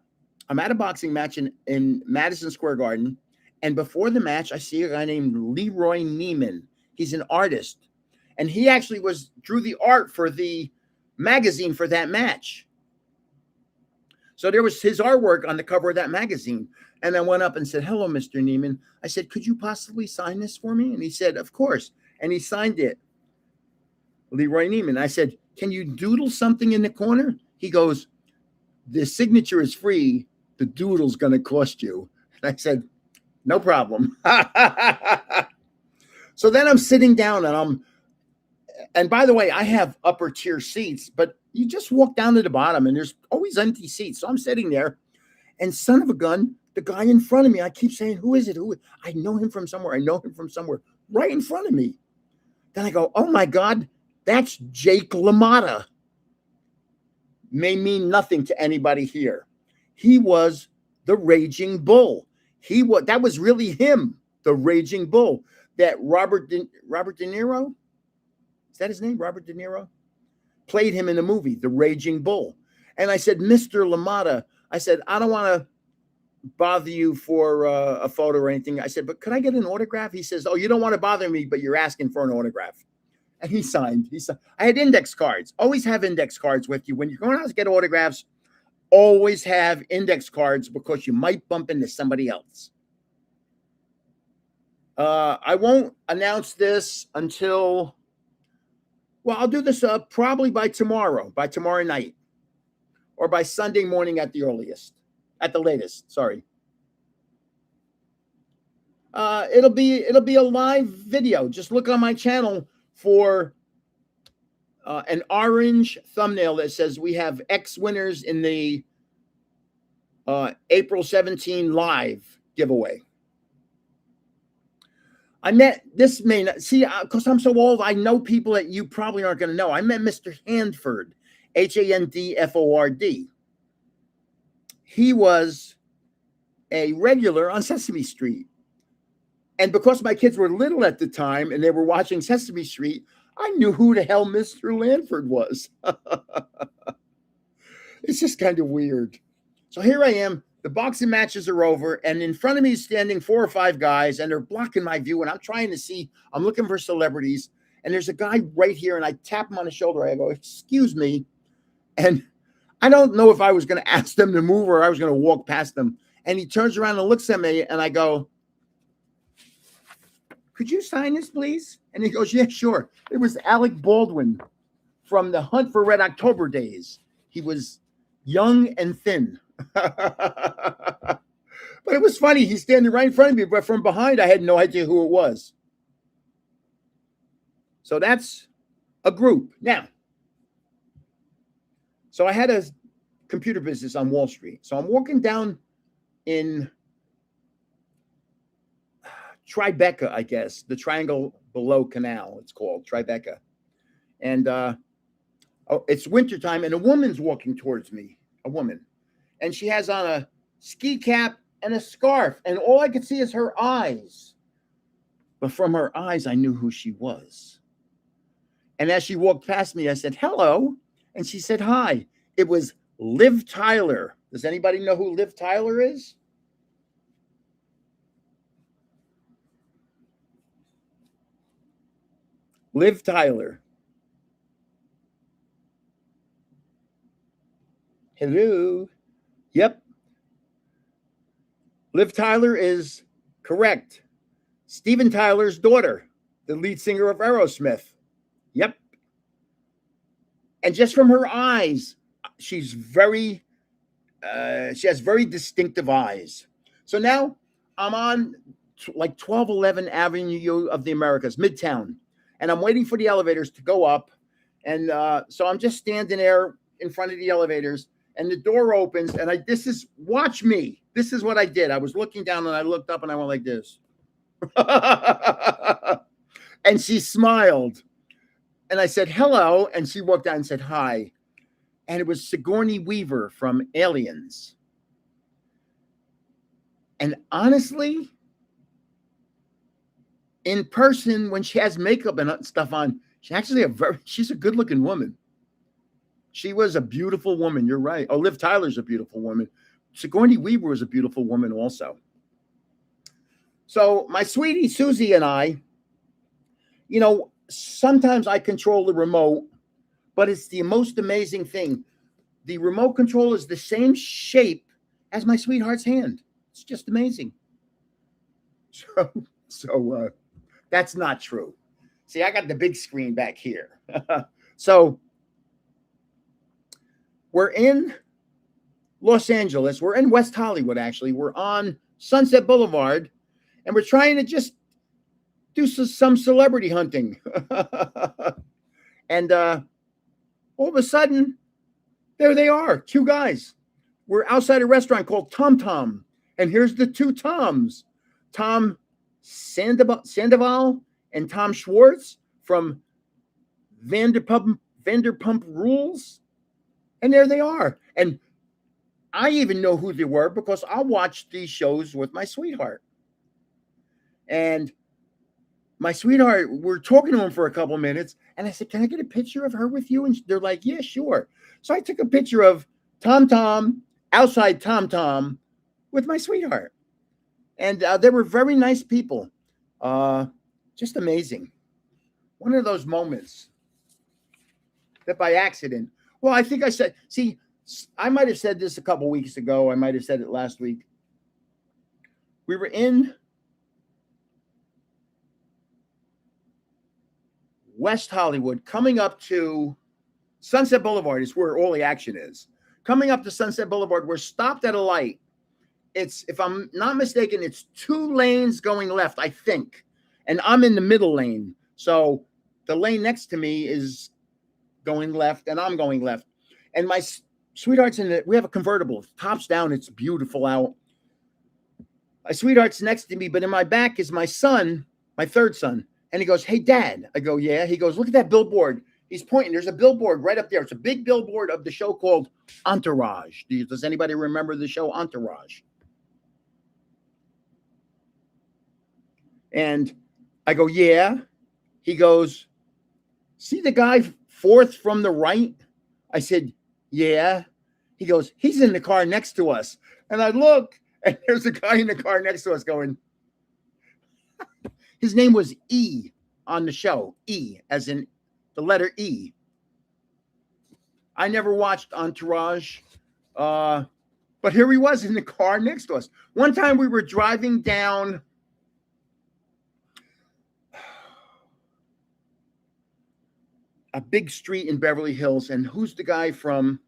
I'm at a boxing match in Madison Square Garden. And before the match, I see a guy named Leroy Neiman. He's an artist. And he actually drew the art for the magazine for that match. So there was his artwork on the cover of that magazine. And I went up and said, hello, Mr. Neiman. I said, could you possibly sign this for me? And he said, of course. And he signed it. Leroy Neiman. I said, can you doodle something in the corner? He goes, the signature is free. The doodle's going to cost you. And I said, no problem. So then I'm sitting down and by the way, I have upper tier seats, but you just walk down to the bottom and there's always empty seats. So I'm sitting there and son of a gun, the guy in front of me, I keep saying, who is it? I know him from somewhere. Right in front of me. Then I go, oh my God, that's Jake LaMotta. May mean nothing to anybody here. He was the Raging Bull. That was really him, the Raging Bull. That Robert De Niro, is that his name? Robert De Niro played him in the movie, The Raging Bull. And I said, Mr. LaMotta, I said, I don't want to bother you for a photo or anything. I said, but could I get an autograph? He says, oh, you don't want to bother me, but you're asking for an autograph. And he signed. I had index cards. Always have index cards with you. When you're going out to get autographs, always have index cards because you might bump into somebody else. I won't announce this until, I'll do this probably by tomorrow night, or by Sunday morning at the latest. Sorry. It'll be a live video. Just look on my channel for an orange thumbnail that says we have X winners in the April 17 live giveaway. I met this because I'm so old, I know people that you probably aren't going to know. I met Mr. Handford, Handford. He was a regular on Sesame Street. And because my kids were little at the time and they were watching Sesame Street, I knew who the hell Mr. Lanford was. It's just kind of weird. So here I am. The boxing matches are over, and in front of me is standing 4 or 5 guys, and they're blocking my view, and I'm trying to see. I'm looking for celebrities, and there's a guy right here, and I tap him on the shoulder. I go, excuse me. And I don't know if I was going to ask them to move or I was going to walk past them. And he turns around and looks at me, and I go, "Could you sign this, please?" And he goes, "Yeah, sure." It was Alec Baldwin from the Hunt for Red October days. He was young and thin. But it was funny. He's standing right in front of me, but from behind, I had no idea who it was. So that's a group. Now, so I had a computer business on Wall Street. So I'm walking down in Tribeca, I guess, the triangle below Canal, it's called Tribeca. And it's wintertime, and a woman's walking towards me, a woman. And she has on a ski cap and a scarf, and all I could see is her eyes. But from her eyes, I knew who she was. And as she walked past me, I said, "Hello." And she said, "Hi." It was Liv Tyler. Does anybody know who Liv Tyler is? Liv Tyler. Hello. Yep. Liv Tyler is correct. Steven Tyler's daughter, the lead singer of Aerosmith. Yep. And just from her eyes, she has very distinctive eyes. So now I'm on like 1211 Avenue of the Americas, Midtown, and I'm waiting for the elevators to go up. And so I'm just standing there in front of the elevators, and the door opens, and watch me. This is what I did. I was looking down, and I looked up, and I went like this. And she smiled. And I said, "Hello." And she walked out and said, "Hi." And it was Sigourney Weaver from Aliens. And honestly, in person, when she has makeup and stuff on, she's a good-looking woman. She was a beautiful woman. You're right. Oh, Liv Tyler's a beautiful woman. Sigourney Weaver was a beautiful woman also. So my sweetie Susie and I, sometimes I control the remote, but it's the most amazing thing. The remote control is the same shape as my sweetheart's hand. It's just amazing. So that's not true. See, I got the big screen back here. So we're in Los Angeles. We're in West Hollywood, actually. We're on Sunset Boulevard, and we're trying to just do some celebrity hunting. And all of a sudden, there they are, two guys. We're outside a restaurant called Tom Tom. And here's the two Toms, Tom Sandoval and Tom Schwartz from Vanderpump Rules. And there they are. And I even know who they were because I watched these shows with my sweetheart. And my sweetheart, we're talking to him for a couple minutes. And I said, "Can I get a picture of her with you?" And they're like, "Yeah, sure." So I took a picture of Tom Tom outside Tom Tom with my sweetheart. And they were very nice people. Just amazing. One of those moments that by accident, well, I think I said, see, I might have said this a couple weeks ago. I might have said it last week. We were in West Hollywood, coming up to Sunset Boulevard is where all the action is. Coming up to Sunset Boulevard, we're stopped at a light. It's, if I'm not mistaken, it's 2 lanes going left, I think. And I'm in the middle lane. So the lane next to me is going left, and I'm going left. And my sweetheart's in it. We have a convertible. Tops down. It's beautiful out. My sweetheart's next to me, but in my back is my son, my third son. And he goes, "Hey, Dad." I go, "Yeah." He goes, "Look at that billboard." He's pointing. There's a billboard right up there. It's a big billboard of the show called Entourage. Does anybody remember the show Entourage? And I go, "Yeah." He goes, "See the guy fourth from the right?" I said, "Yeah." He goes, "He's in the car next to us." And I look, and there's a guy in the car next to us going, his name was E on the show. E, as in the letter E. I never watched Entourage, but But here he was in the car next to us. One time we were driving down a big street in Beverly Hills, and who's the guy from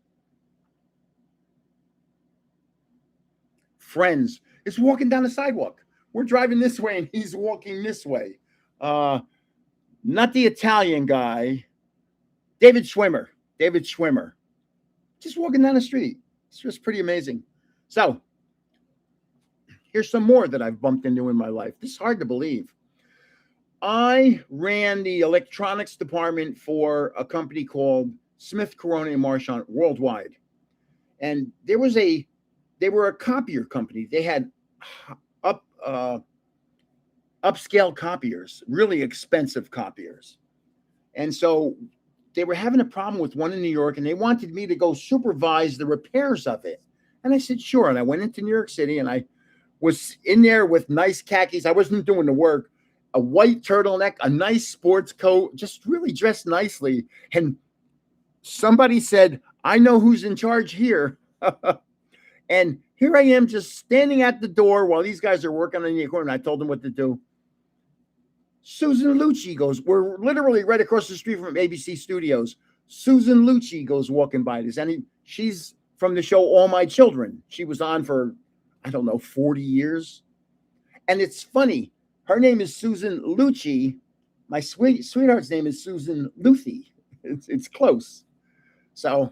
Friends is walking down the sidewalk. We're driving this way, and he's walking this way. Not the Italian guy, David Schwimmer. David Schwimmer, just walking down the street. It's just pretty amazing. So here's some more that I've bumped into in my life. This is hard to believe. I ran the electronics department for a company called Smith, Corona, and Marchant worldwide. And they were a copier company. They had upscale copiers, really expensive copiers. And so they were having a problem with one in New York, and they wanted me to go supervise the repairs of it. And I said, sure. And I went into New York City, and I was in there with nice khakis. I wasn't doing the work. A white turtleneck, a nice sports coat, just really dressed nicely. And somebody said, I know who's in charge here. And here I am just standing at the door while these guys are working on the equipment. I told them what to do. Susan Lucci goes, we're literally right across the street from ABC Studios. Susan Lucci goes walking by this. And she's from the show All My Children. She was on for, I don't know, 40 years. And it's funny. Her name is Susan Lucci. My sweetheart's name is Susan Luthi. It's close. So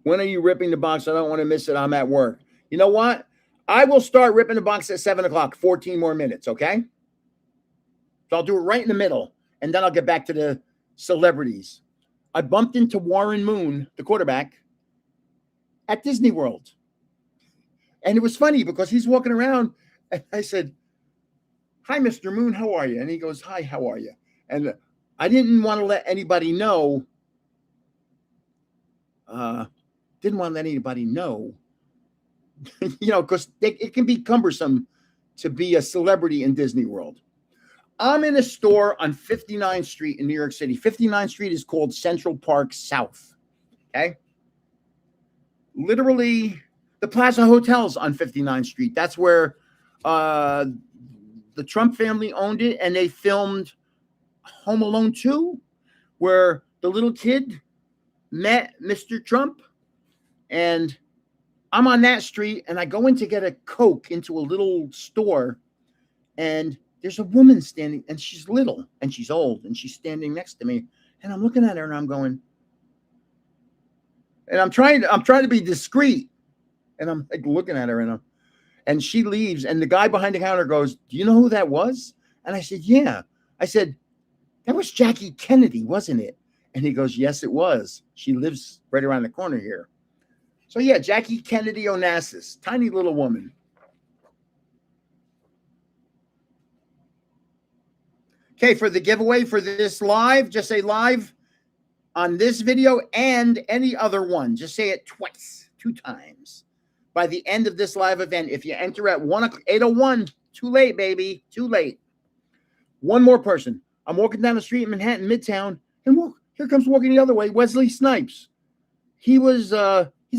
when are you ripping the box? I don't want to miss it. I'm at work. You know what? I will start ripping the box at 7 o'clock, 14 more minutes, okay? So I'll do it right in the middle, and then I'll get back to the celebrities. I bumped into Warren Moon, the quarterback, at Disney World. And it was funny because he's walking around, and I said, hi, Mr. Moon, how are you? And he goes, hi, how are you? And I didn't want to let anybody know. Because it can be cumbersome to be a celebrity in Disney World. I'm in a store on 59th Street in New York City. 59th Street is called Central Park South. Okay. Literally, the Plaza Hotel's on 59th Street. That's where the Trump family owned it, and they filmed Home Alone 2, where the little kid met Mr. Trump. And I'm on that street, and I go in to get a Coke into a little store, and there's a woman standing, and she's little, and she's old, and she's standing next to me, and I'm looking at her, and I'm going, and I'm trying to be discreet, and I'm like looking at her, and she leaves, and the guy behind the counter goes, do you know who that was? And I said, yeah. I said, that was Jackie Kennedy, wasn't it? And he goes, yes, it was. She lives right around the corner here. So yeah, Jackie Kennedy Onassis, tiny little woman. Okay, for the giveaway for this live, just say live on this video and any other one. Just say it twice, 2 times. By the end of this live event, if you enter at 8:01, too late, baby, too late. One more person. I'm walking down the street in Manhattan, Midtown, and here comes walking the other way, Wesley Snipes. He's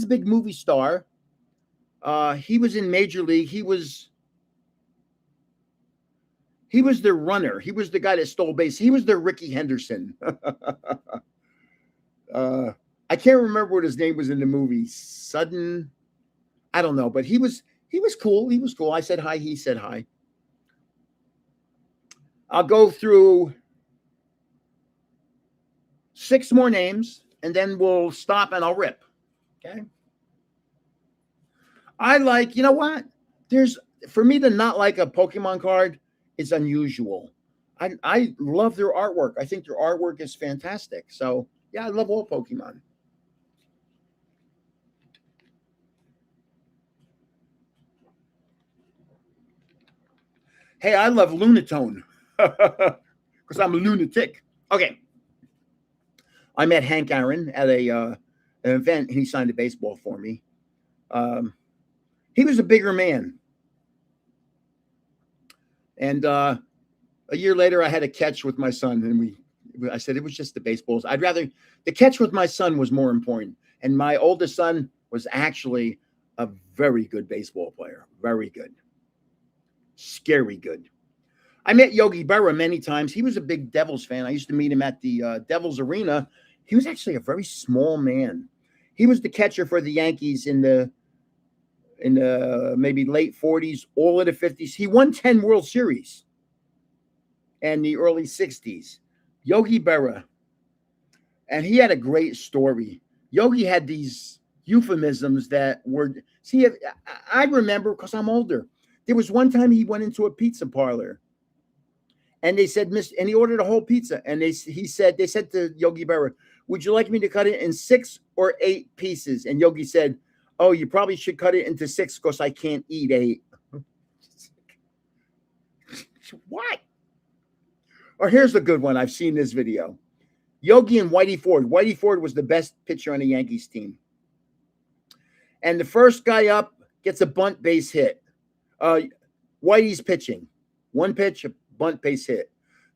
a big movie star. He was in Major League. He was the runner. He was the guy that stole base. He was the Ricky Henderson. I can't remember what his name was in the movie. Sudden, I don't know, but he was cool. He was cool. I said hi. He said hi. I'll go through 6 more names, and then we'll stop and I'll rip. Okay. You know what? For me to not like a Pokemon card is unusual. I love their artwork. I think their artwork is fantastic. So yeah, I love all Pokemon. Hey, I love Lunatone because I'm a lunatic. Okay. I met Hank Aaron at an event, and he signed a baseball for me. He was a bigger man. And a year later, I had a catch with my son, and I said it was just the baseballs. I'd rather the catch with my son was more important. And my oldest son was actually a very good baseball player. Very good. Scary good. I met Yogi Berra many times. He was a big Devils fan. I used to meet him at the Devils Arena. He was actually a very small man. He was the catcher for the Yankees in the maybe late 40s, all of the 50s. He won 10 World Series and the early 60s. Yogi Berra. And he had a great story. Yogi had these euphemisms that were, see, I remember because I'm older. There was one time he went into a pizza parlor and they said, and he ordered a whole pizza. And they said to Yogi Berra, would you like me to cut it in 6 or 8 pieces? And Yogi said, oh, you probably should cut it into 6 because I can't eat 8. What? Or here's the good one. I've seen this video. Yogi and Whitey Ford. Whitey Ford was the best pitcher on the Yankees team. And the first guy up gets a bunt base hit. Whitey's pitching. One pitch, a bunt base hit.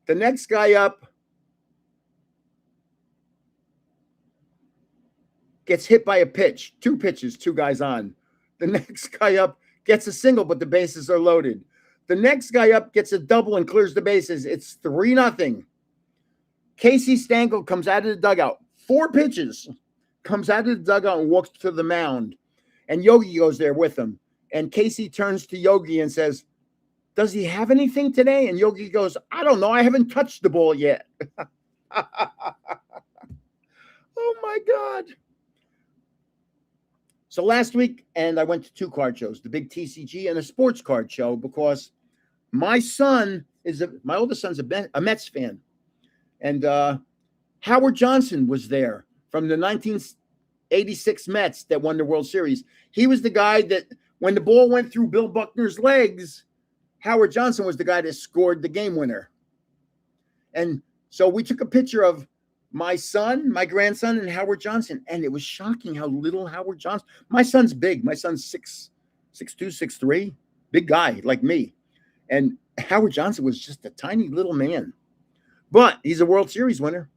The next guy up gets hit by a pitch. 2 pitches, 2 guys on. The next guy up gets a single, but the bases are loaded. The next guy up gets a double and clears the bases. It's 3-0. Casey Stengel comes out of the dugout. 4 pitches. Comes out of the dugout and walks to the mound. And Yogi goes there with him. And Casey turns to Yogi and says, does he have anything today? And Yogi goes, I don't know. I haven't touched the ball yet. Oh, my God. So last week, and I went to 2 card shows, the big TCG and a sports card show, because my oldest son's a Mets fan. And Howard Johnson was there from the 1986 Mets that won the World Series. He was the guy that when the ball went through Bill Buckner's legs, Howard Johnson was the guy that scored the game winner. And so we took a picture of my son, my grandson, and Howard Johnson. And it was shocking how little Howard Johnson. My son's big. My son's 6'2", 6'3", big guy like me. And Howard Johnson was just a tiny little man. But he's a World Series winner.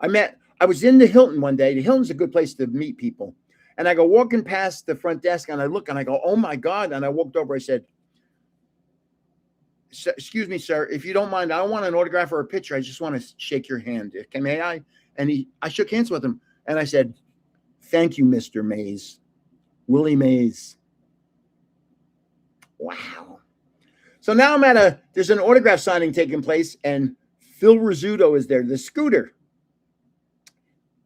I was in the Hilton one day. The Hilton's a good place to meet people. And I go walking past the front desk and I look and I go, oh my God. And I walked over. I said, excuse me, sir, if you don't mind, I don't want an autograph or a picture. I just want to shake your hand. May I? And I shook hands with him. And I said, thank you, Mr. Mays. Willie Mays. Wow. So now there's an autograph signing taking place, and Phil Rizzuto is there, the scooter.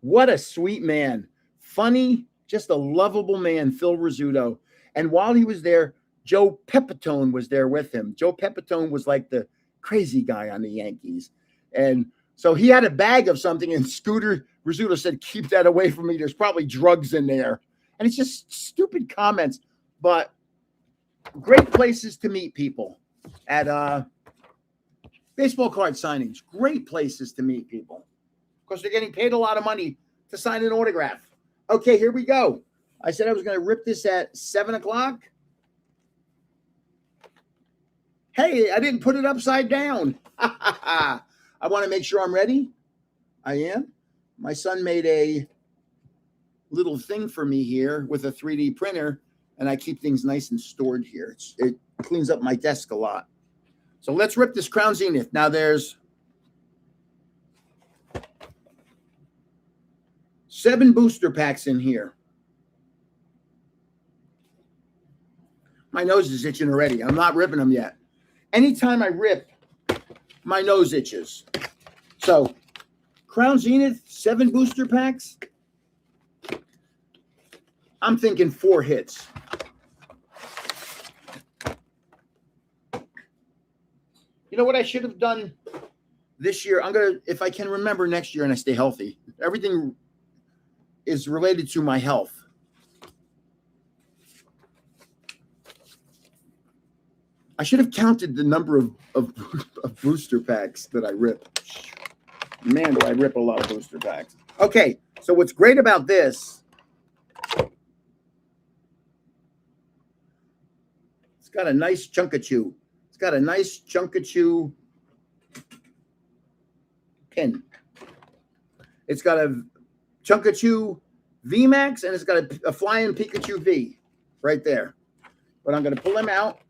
What a sweet man. Funny, just a lovable man, Phil Rizzuto. And while he was there, Joe Pepitone was there with him. Joe Pepitone was like the crazy guy on the Yankees. And so he had a bag of something, and Scooter Rizzuto said, keep that away from me. There's probably drugs in there. And it's just stupid comments, but great places to meet people at baseball card signings. Great places to meet people because they're getting paid a lot of money to sign an autograph. Okay, here we go. I said I was going to rip this at 7 o'clock. Hey, I didn't put it upside down. I want to make sure I'm ready. I am. My son made a little thing for me here with a 3D printer, and I keep things nice and stored here. It cleans up my desk a lot. So let's rip this Crown Zenith. Now there's 7 booster packs in here. My nose is itching already. I'm not ripping them yet. Anytime I rip, my nose itches. So, Crown Zenith, 7 booster packs. I'm thinking 4 hits. You know what I should have done this year? I'm going to, if I can remember next year and I stay healthy, everything is related to my health. I should have counted the number of booster packs that I rip. Man, do I rip a lot of booster packs. Okay, so what's great about this, it's got a nice chunk of chew. It's got a nice chunk of chew pin. It's got a Chunkachu VMAX, and it's got a flying Pikachu V right there. But I'm going to pull them out.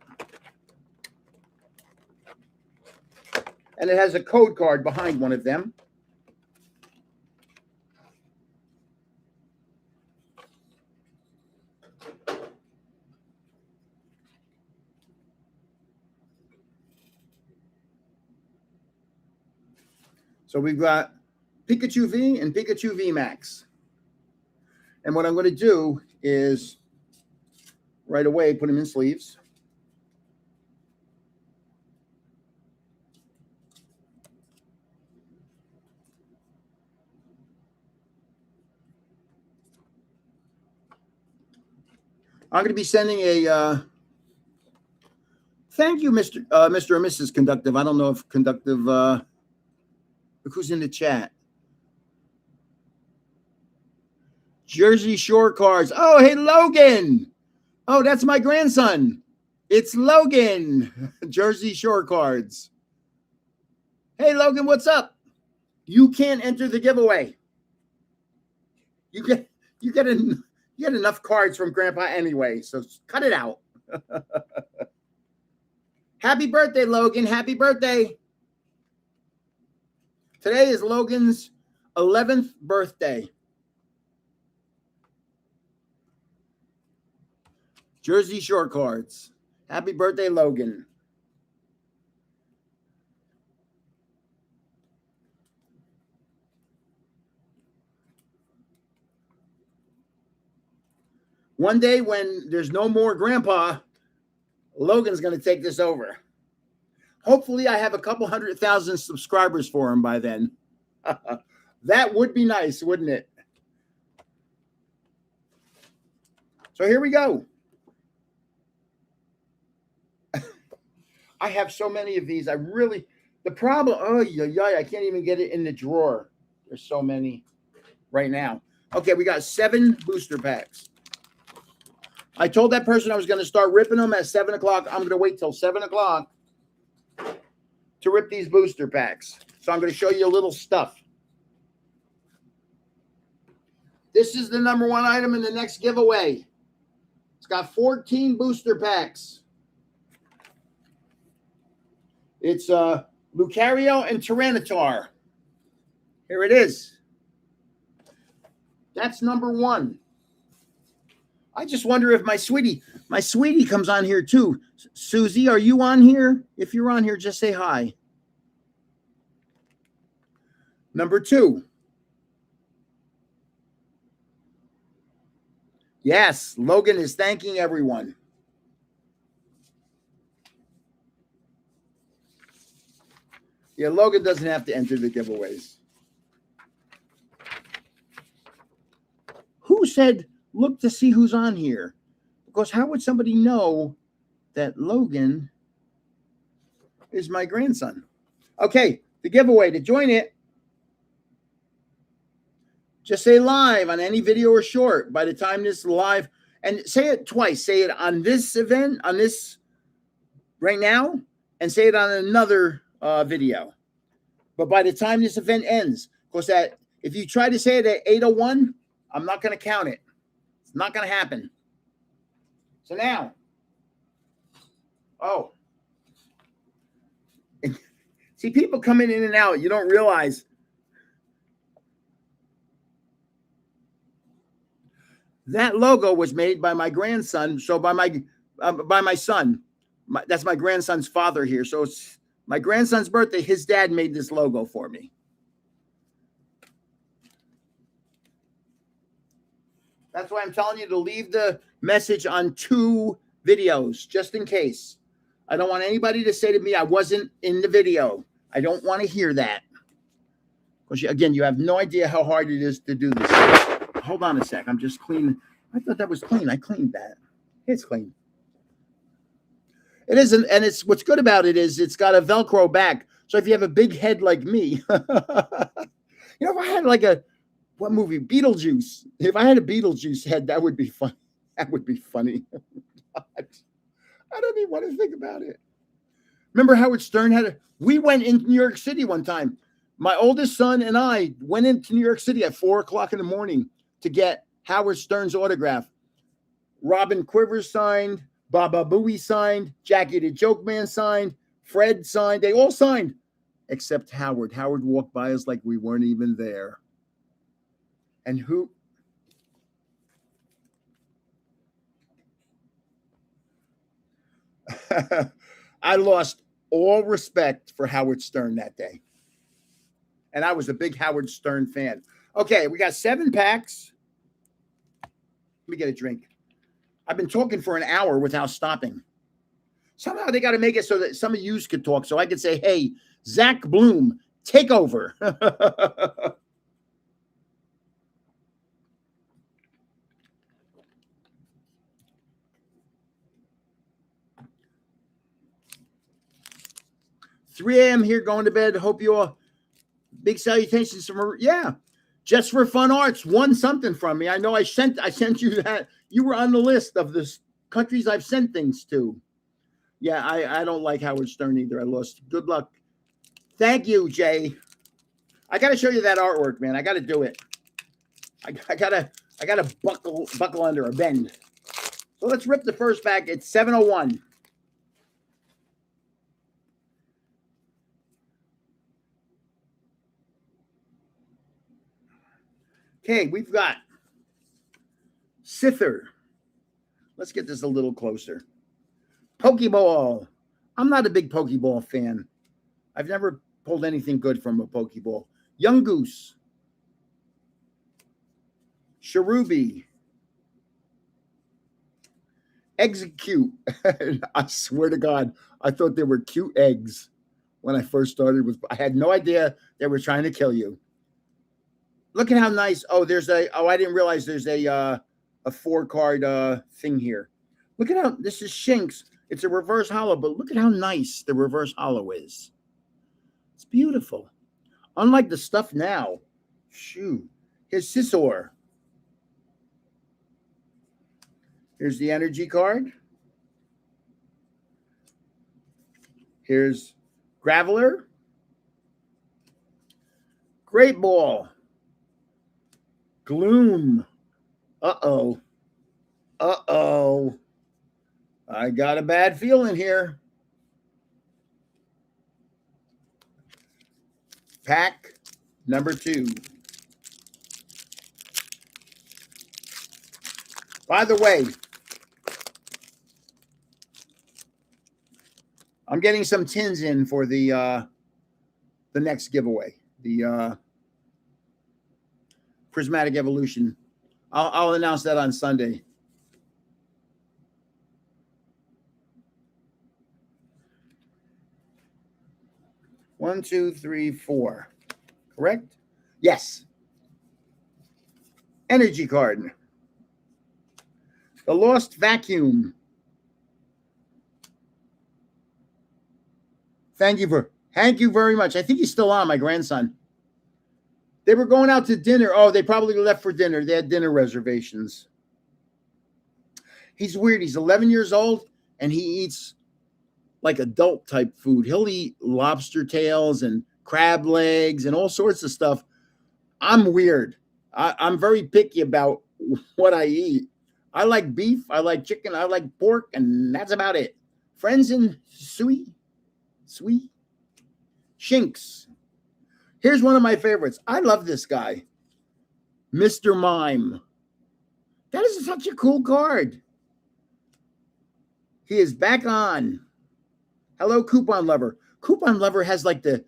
And it has a code card behind one of them. So we've got Pikachu V and Pikachu V Max. And what I'm going to do is right away put them in sleeves. I'm going to be sending a thank you, Mr. And Mrs. Conductive. I don't know if Conductive, look who's in the chat. Jersey Shore cards. Oh, hey, Logan. Oh, that's my grandson. It's Logan. Jersey Shore cards. Hey, Logan, what's up? You can't enter the giveaway. You get enough cards from Grandpa anyway, so cut it out. Happy birthday, Logan. Happy birthday. Today is Logan's 11th birthday. Jersey Shore cards. Happy birthday, Logan. One day when there's no more Grandpa, Logan's going to take this over. Hopefully I have a couple 100,000 subscribers for him by then. That would be nice, wouldn't it? So here we go. I have so many of these. The problem, I can't even get it in the drawer. There's so many right now. Okay, we got 7 booster packs. I told that person I was going to start ripping them at 7 o'clock. I'm going to wait till 7 o'clock to rip these booster packs. So I'm going to show you a little stuff. This is the number 1 item in the next giveaway. It's got 14 booster packs. It's Lucario and Tyranitar. Here it is. That's number 1. I just wonder if my sweetie comes on here too. Susie, are you on here? If you're on here, just say hi. Number 2. Yes, Logan is thanking everyone. Yeah, Logan doesn't have to enter the giveaways. Who said, look to see who's on here? Because how would somebody know that Logan is my grandson? Okay, the giveaway. To join it, just say live on any video or short by the time this live, and say it twice. Say it on this event, on this right now, and say it on another video. But by the time this event ends, because that if you try to say it at 8:01, I'm not going to count it. It's not going to happen. So now, see, people coming in and out. You don't realize that logo was made by my grandson. So by my son. That's my grandson's father here. So it's my grandson's birthday. His dad made this logo for me. That's why I'm telling you to leave the message on 2 videos, just in case. I don't want anybody to say to me I wasn't in the video. I don't want to hear that. Because, again, you have no idea how hard it is to do this. Hold on a sec. I'm just cleaning. I thought that was clean. I cleaned that. It's clean. It isn't, and it's what's good about it is it's got a Velcro back. So if you have a big head like me, if I had like what movie? Beetlejuice. If I had a Beetlejuice head, that would be fun. That would be funny. I don't even want to think about it. Remember Howard Stern we went in New York City one time. My oldest son and I went into New York City at 4 o'clock in the morning to get Howard Stern's autograph. Robin Quivers signed, Baba Booey signed, Jackie the Joke Man signed, Fred signed. They all signed except Howard. Howard walked by us like we weren't even there. And who? I lost all respect for Howard Stern that day. And I was a big Howard Stern fan. Okay, we got 7 packs. Let me get a drink. I've been talking for an hour without stopping. Somehow they got to make it so that some of you could talk, so I could say, hey, Zach Bloom, take over. 3 a.m. here, going to bed. Hope you all, big salutations from, yeah, Just for Fun Arts won something from me. I know I sent you that. You were on the list of the countries I've sent things to. Yeah, I don't like Howard Stern either. I lost. Good luck. Thank you, Jay. I got to show you that artwork, man. I got to do it. I gotta buckle under a bend. So let's rip the first pack. It's 701. Okay, we've got Sither. Let's get this a little closer. Pokeball. I'm not a big Pokeball fan. I've never pulled anything good from a Pokeball. Young Goose. Cherubi. Execute. I swear to God, I thought they were cute eggs when I first started with. I had no idea they were trying to kill you. Look at how nice. Oh, I didn't realize there's a 4-card thing here. Look at how this is Shinx. It's a reverse hollow, but look at how nice the reverse hollow is. It's beautiful. Unlike the stuff now. Shoot. Here's Scizor. Here's the energy card. Here's Graveler. Great Ball. Gloom. Uh-oh. Uh-oh. I got a bad feeling here. Pack number 2. By the way, I'm getting some tins in for the next giveaway, the Prismatic Evolution. I'll announce that on Sunday. One, two, three, 4. Correct? Yes. Energy card. The Lost Vacuum. Thank you very much. I think he's still on, my grandson. They were going out to dinner. Oh, they probably left for dinner. They had dinner reservations. He's weird. He's 11 years old, and he eats like adult type food. He'll eat lobster tails and crab legs and all sorts of stuff. I'm weird. I'm very picky about what I eat. I like beef, I like chicken, I like pork, and that's about it. Friends in sweet. Shinx. Here's one of my favorites. I love this guy. Mr. Mime. That is such a cool card. He is back on. Hello, Coupon Lover. Coupon Lover has like the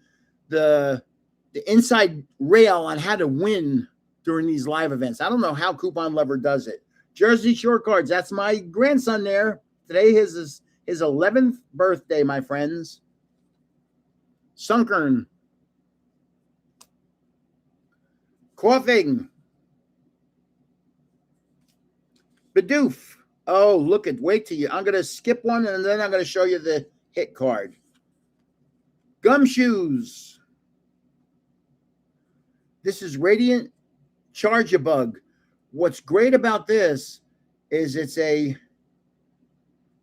inside rail on how to win during these live events. I don't know how Coupon Lover does it. Jersey Shore Cards. That's my grandson there. Today is his 11th birthday, my friends. Sunkern. Coughing. Bidoof. Oh, wait till you. I'm going to skip one and then I'm going to show you the hit card. Gumshoes. This is Radiant Charge-a-Bug. What's great about this is it's a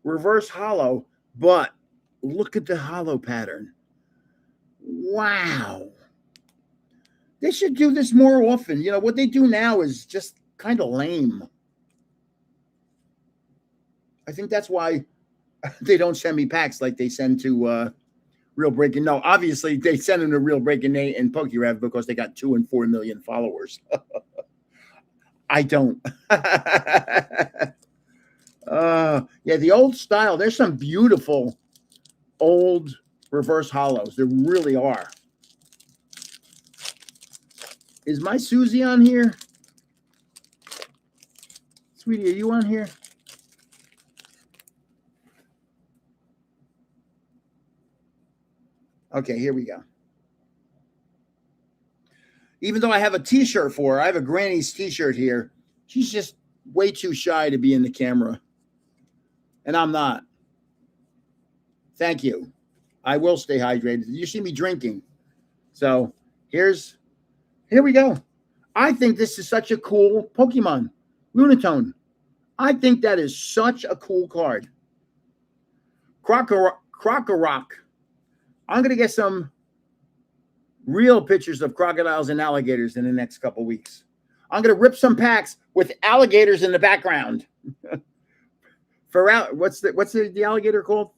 reverse hollow, but look at the hollow pattern. Wow. They should do this more often. You know, what they do now is just kind of lame. I think that's why they don't send me packs like they send to Real Breaking. No, obviously they send them to Real Breaking Nate and PokeRev because they got 2 and 4 million followers. I don't. Yeah, the old style. There's some beautiful old reverse hollows. There really are. Is my Susie on here? Sweetie, are you on here? Okay, here we go. Even though I have a t-shirt for her, I have a Granny's t-shirt here. She's just way too shy to be in the camera. And I'm not. Thank you. I will stay hydrated. You see me drinking. So here we go. I think this is such a cool Pokemon. Lunatone. I think that is such a cool card. Crocorock. I'm going to get some real pictures of crocodiles and alligators in the next couple weeks. I'm going to rip some packs with alligators in the background. What's the alligator called?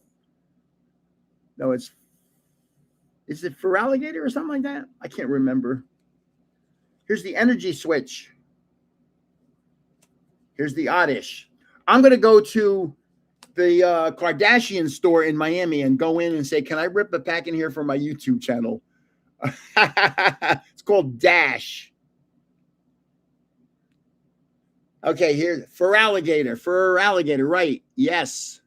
No, is it for alligator or something like that? I can't remember. Here's the energy switch. Here's the Oddish. I'm going to go to the Kardashian store in Miami and go in and say, can I rip a pack in here for my YouTube channel? It's called Dash. Okay, here, fur alligator, right? Yes.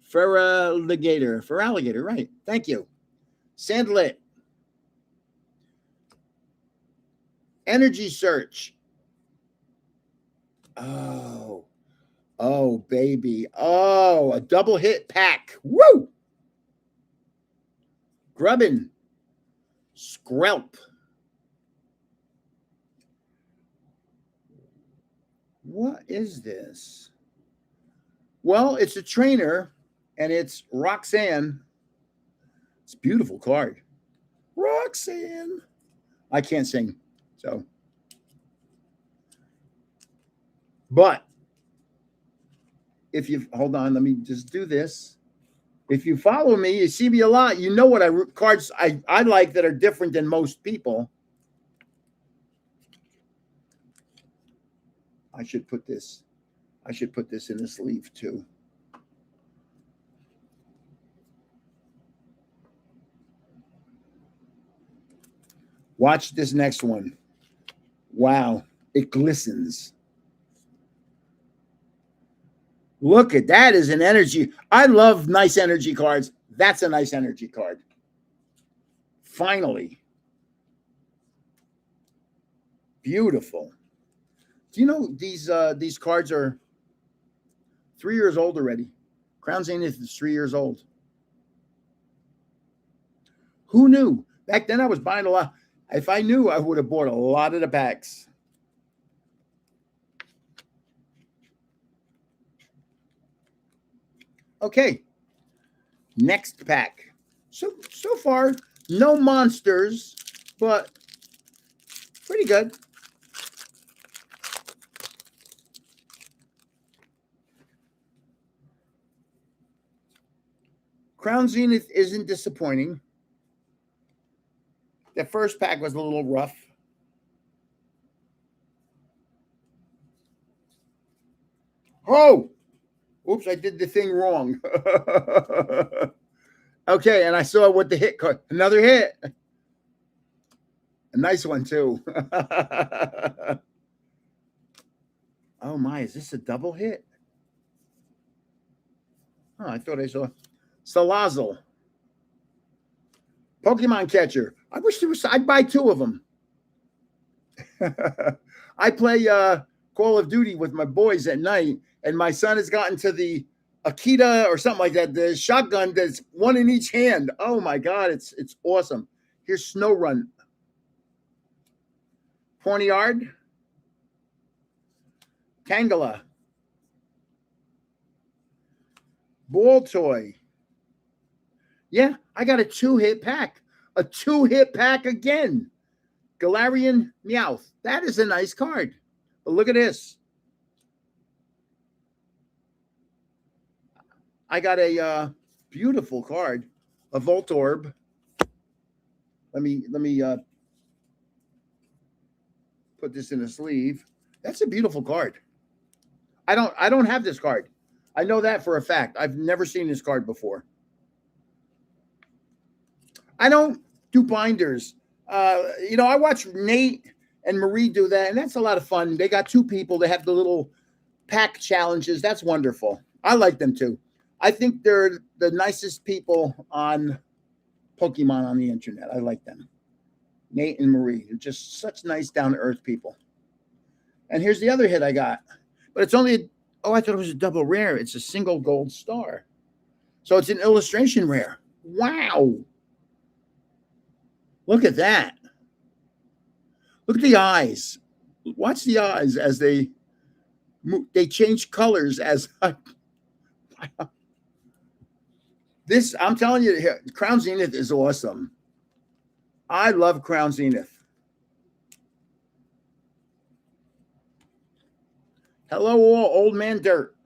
Fur alligator, right? Thank you. Sandlit. Energy search. Oh, baby. Oh, a double hit pack. Woo! Grubbin. Skrelp. What is this? Well, it's a trainer, and it's Roxanne. It's a beautiful card. Roxanne. I can't sing, so. But if you hold on, let me just do this. If you follow me, you see me a lot. You know what cards I like that are different than most people. I should put this in the sleeve too. Watch this next one. Wow, it glistens. Look at that is an energy. I love nice energy cards. That's a nice energy card. Finally. Beautiful. Do you know these cards are 3 years old already? Crown Zenith is 3 years old. Who knew? Back then I was buying a lot. If I knew, I would have bought a lot of the packs. Okay. Next pack. So far, no monsters, but pretty good. Crown Zenith isn't disappointing. The first pack was a little rough. Oh! Oops, I did the thing wrong. Okay, and I saw what the hit card. Another hit. A nice one, too. Oh, my. Is this a double hit? Oh, I thought I saw Salazzle. Pokemon catcher. I wish there was. I'd buy 2 of them. I play Call of Duty with my boys at night, and my son has gotten to the Akita or something like that. The shotgun that's one in each hand. Oh my God, it's awesome. Here's Snow Run. Ponyard. Tangela. Ball Toy. Yeah, I got a 2-hit pack. A 2-hit pack again. Galarian Meowth. That is a nice card. But look at this. I got a beautiful card, a Voltorb. Let me put this in a sleeve. That's a beautiful card. I don't have this card. I know that for a fact. I've never seen this card before. I don't do binders. I watch Nate and Marie do that, and that's a lot of fun. They got two people. They have the little pack challenges. That's wonderful. I like them too. I think they're the nicest people on Pokemon on the internet. I like them. Nate and Marie. They're just such nice, down-to-earth people. And here's the other hit I got. But it's only, I thought it was a double rare. It's a single gold star. So it's an illustration rare. Wow. Look at that. Look at the eyes. Watch the eyes as they change colors as this, I'm telling you, Crown Zenith is awesome. I love Crown Zenith. Hello, all, old man Dirt.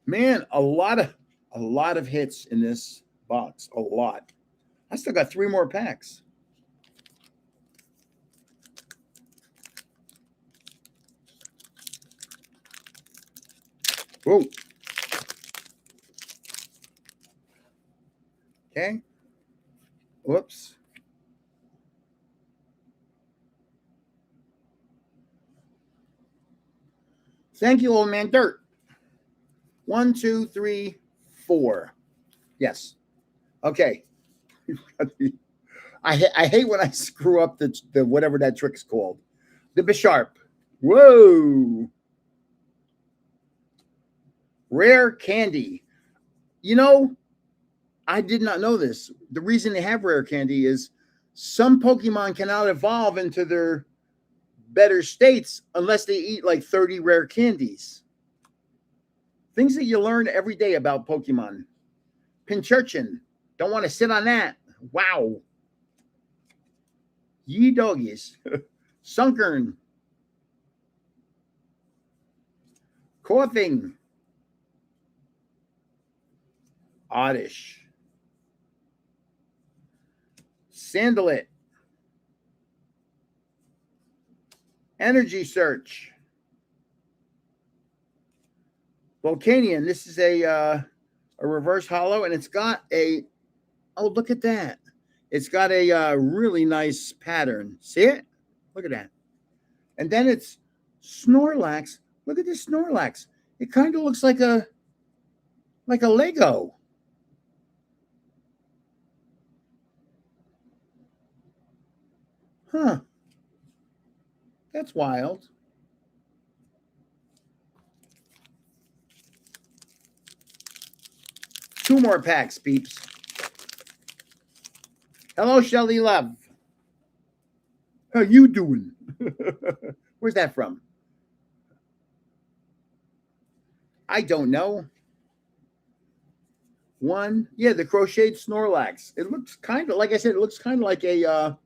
Man, a lot of hits in this box. A lot. I still got 3 more packs. Whoa. Okay. Whoops. Thank you, old man Dirt. 1, 2, 3, 4. Yes. Okay. I hate when I screw up the whatever that trick's called. The Bisharp. Whoa. Rare candy. I did not know this. The reason they have rare candy is some Pokemon cannot evolve into their better states unless they eat like 30 rare candies. Things that you learn every day about Pokemon. Pinchurchin. Don't want to sit on that. Wow. Ye doggies. Sunkern. Coughing. Oddish. Sandalit. Energy Search. Volcanion. This is a reverse holo, and it's got look at that. It's got a really nice pattern. See it? Look at that. And then it's Snorlax. Look at this Snorlax. It kind of looks like a Lego. Huh. That's wild. Two more packs, peeps. Hello, Shelly Love. How you doing? Where's that from? I don't know. One, yeah, the crocheted Snorlax. It looks kind of, like I said, it looks kind of like a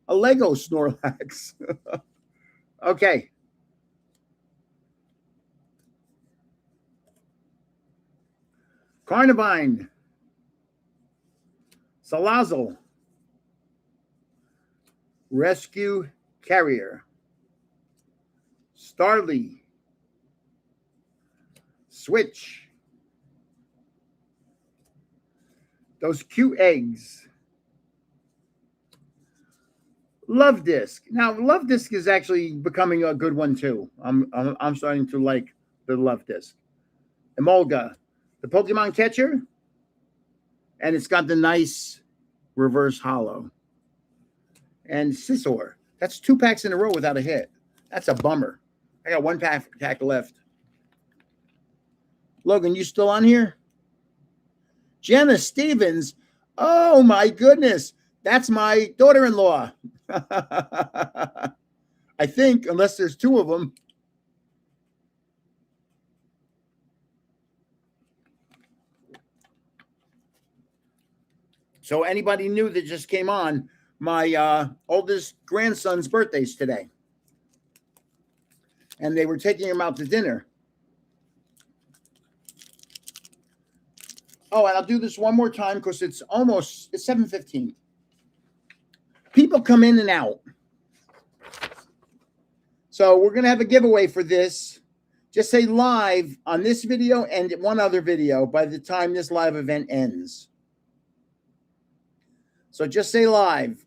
Lego Snorlax. Okay. Carnivine. Salazzle. Rescue Carrier. Starly. Switch. Those cute eggs. Love Disc. Now, Love Disc is actually becoming a good one too. I'm starting to like the Love Disc. Emolga, the Pokemon catcher, and it's got the nice reverse holo. And Scizor. That's 2 packs in a row without a hit. That's a bummer. I got 1 pack left. Logan, you still on here? Jenna Stevens. Oh my goodness. That's my daughter-in-law. I think, unless there's 2 of them. So anybody new that just came on, my oldest grandson's birthday's today. And they were taking him out to dinner. Oh, and I'll do this one more time because it's 7:15. People come in and out. So we're going to have a giveaway for this. Just say live on this video and one other video by the time this live event ends. So just say live.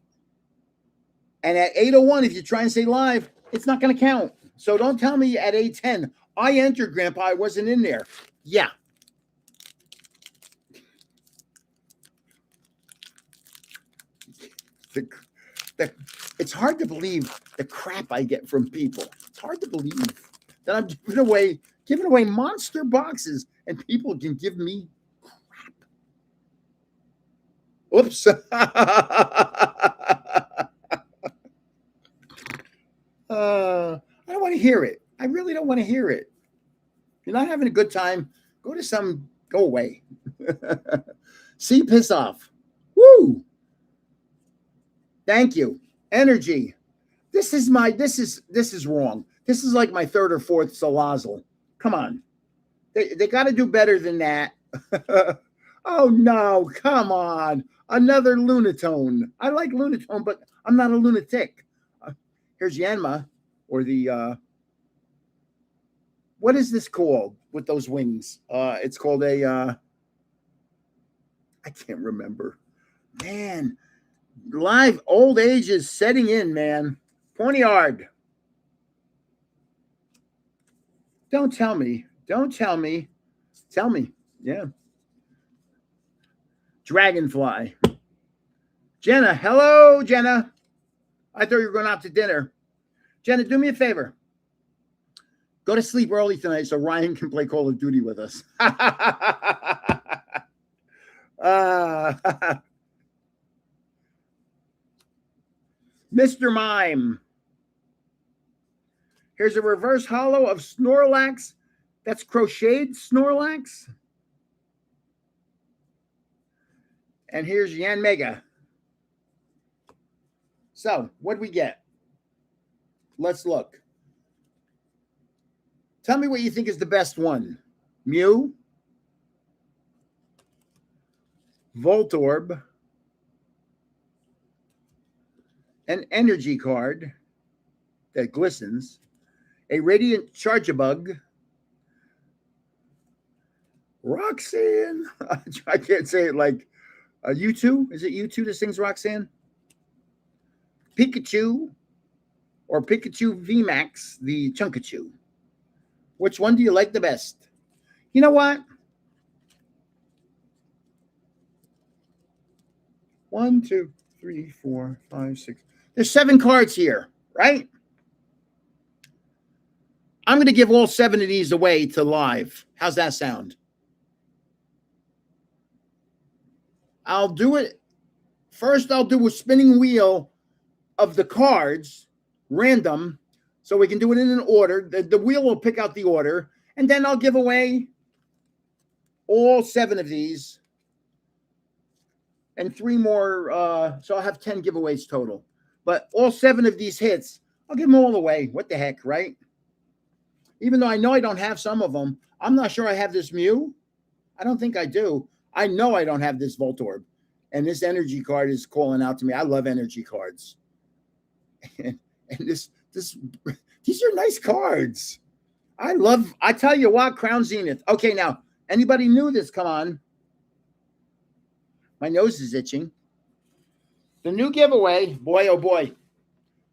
And at 8:01, if you try and say live, it's not going to count. So don't tell me at 8:10, I entered, Grandpa, I wasn't in there. Yeah. It's hard to believe the crap I get from people. It's hard to believe that I'm giving away monster boxes and people can give me crap. Oops. I don't want to hear it. I really don't want to hear it. If you're not having a good time, go away. See, piss off. Woo! Thank you. Energy. This is wrong. This is like my third or fourth Salazzle. Come on. They got to do better than that. Oh, no. Come on. Another Lunatone. I like Lunatone, but I'm not a lunatic. Here's Yanma, or the, what is this called with those wings? It's called I can't remember. Man. Live old age is setting in, man. Ponyard. Don't tell me. Don't tell me. Tell me. Yeah. Dragonfly. Jenna. Hello, Jenna. I thought you were going out to dinner. Jenna, do me a favor. Go to sleep early tonight so Ryan can play Call of Duty with us. Mr. Mime. Here's a reverse hollow of Snorlax. That's crocheted Snorlax. And here's Yan Mega. So, what do we get? Let's look. Tell me what you think is the best one. Mew. Voltorb. An energy card that glistens, a radiant Charjabug, Roxanne. I can't say it like U2. Is it U2 that sings Roxanne? Pikachu or Pikachu VMAX, the Chunkachu. Which one do you like the best? You know what? 1, 2, 3, 4, 5, 6. There's 7 cards here, right? I'm going to give all 7 of these away to live. How's that sound? I'll do it. First, I'll do a spinning wheel of the cards, random, so we can do it in an order. The wheel will pick out the order, and then I'll give away all 7 of these and 3 more. So I'll have 10 giveaways total. But all 7 of these hits, I'll give them all away. What the heck, right? Even though I know I don't have some of them, I'm not sure I have this Mew. I don't think I do. I know I don't have this Voltorb. And this energy card is calling out to me. I love energy cards. And these are nice cards. I tell you what, Crown Zenith. Okay, now, anybody new this? Come on. My nose is itching. The new giveaway, boy, oh boy,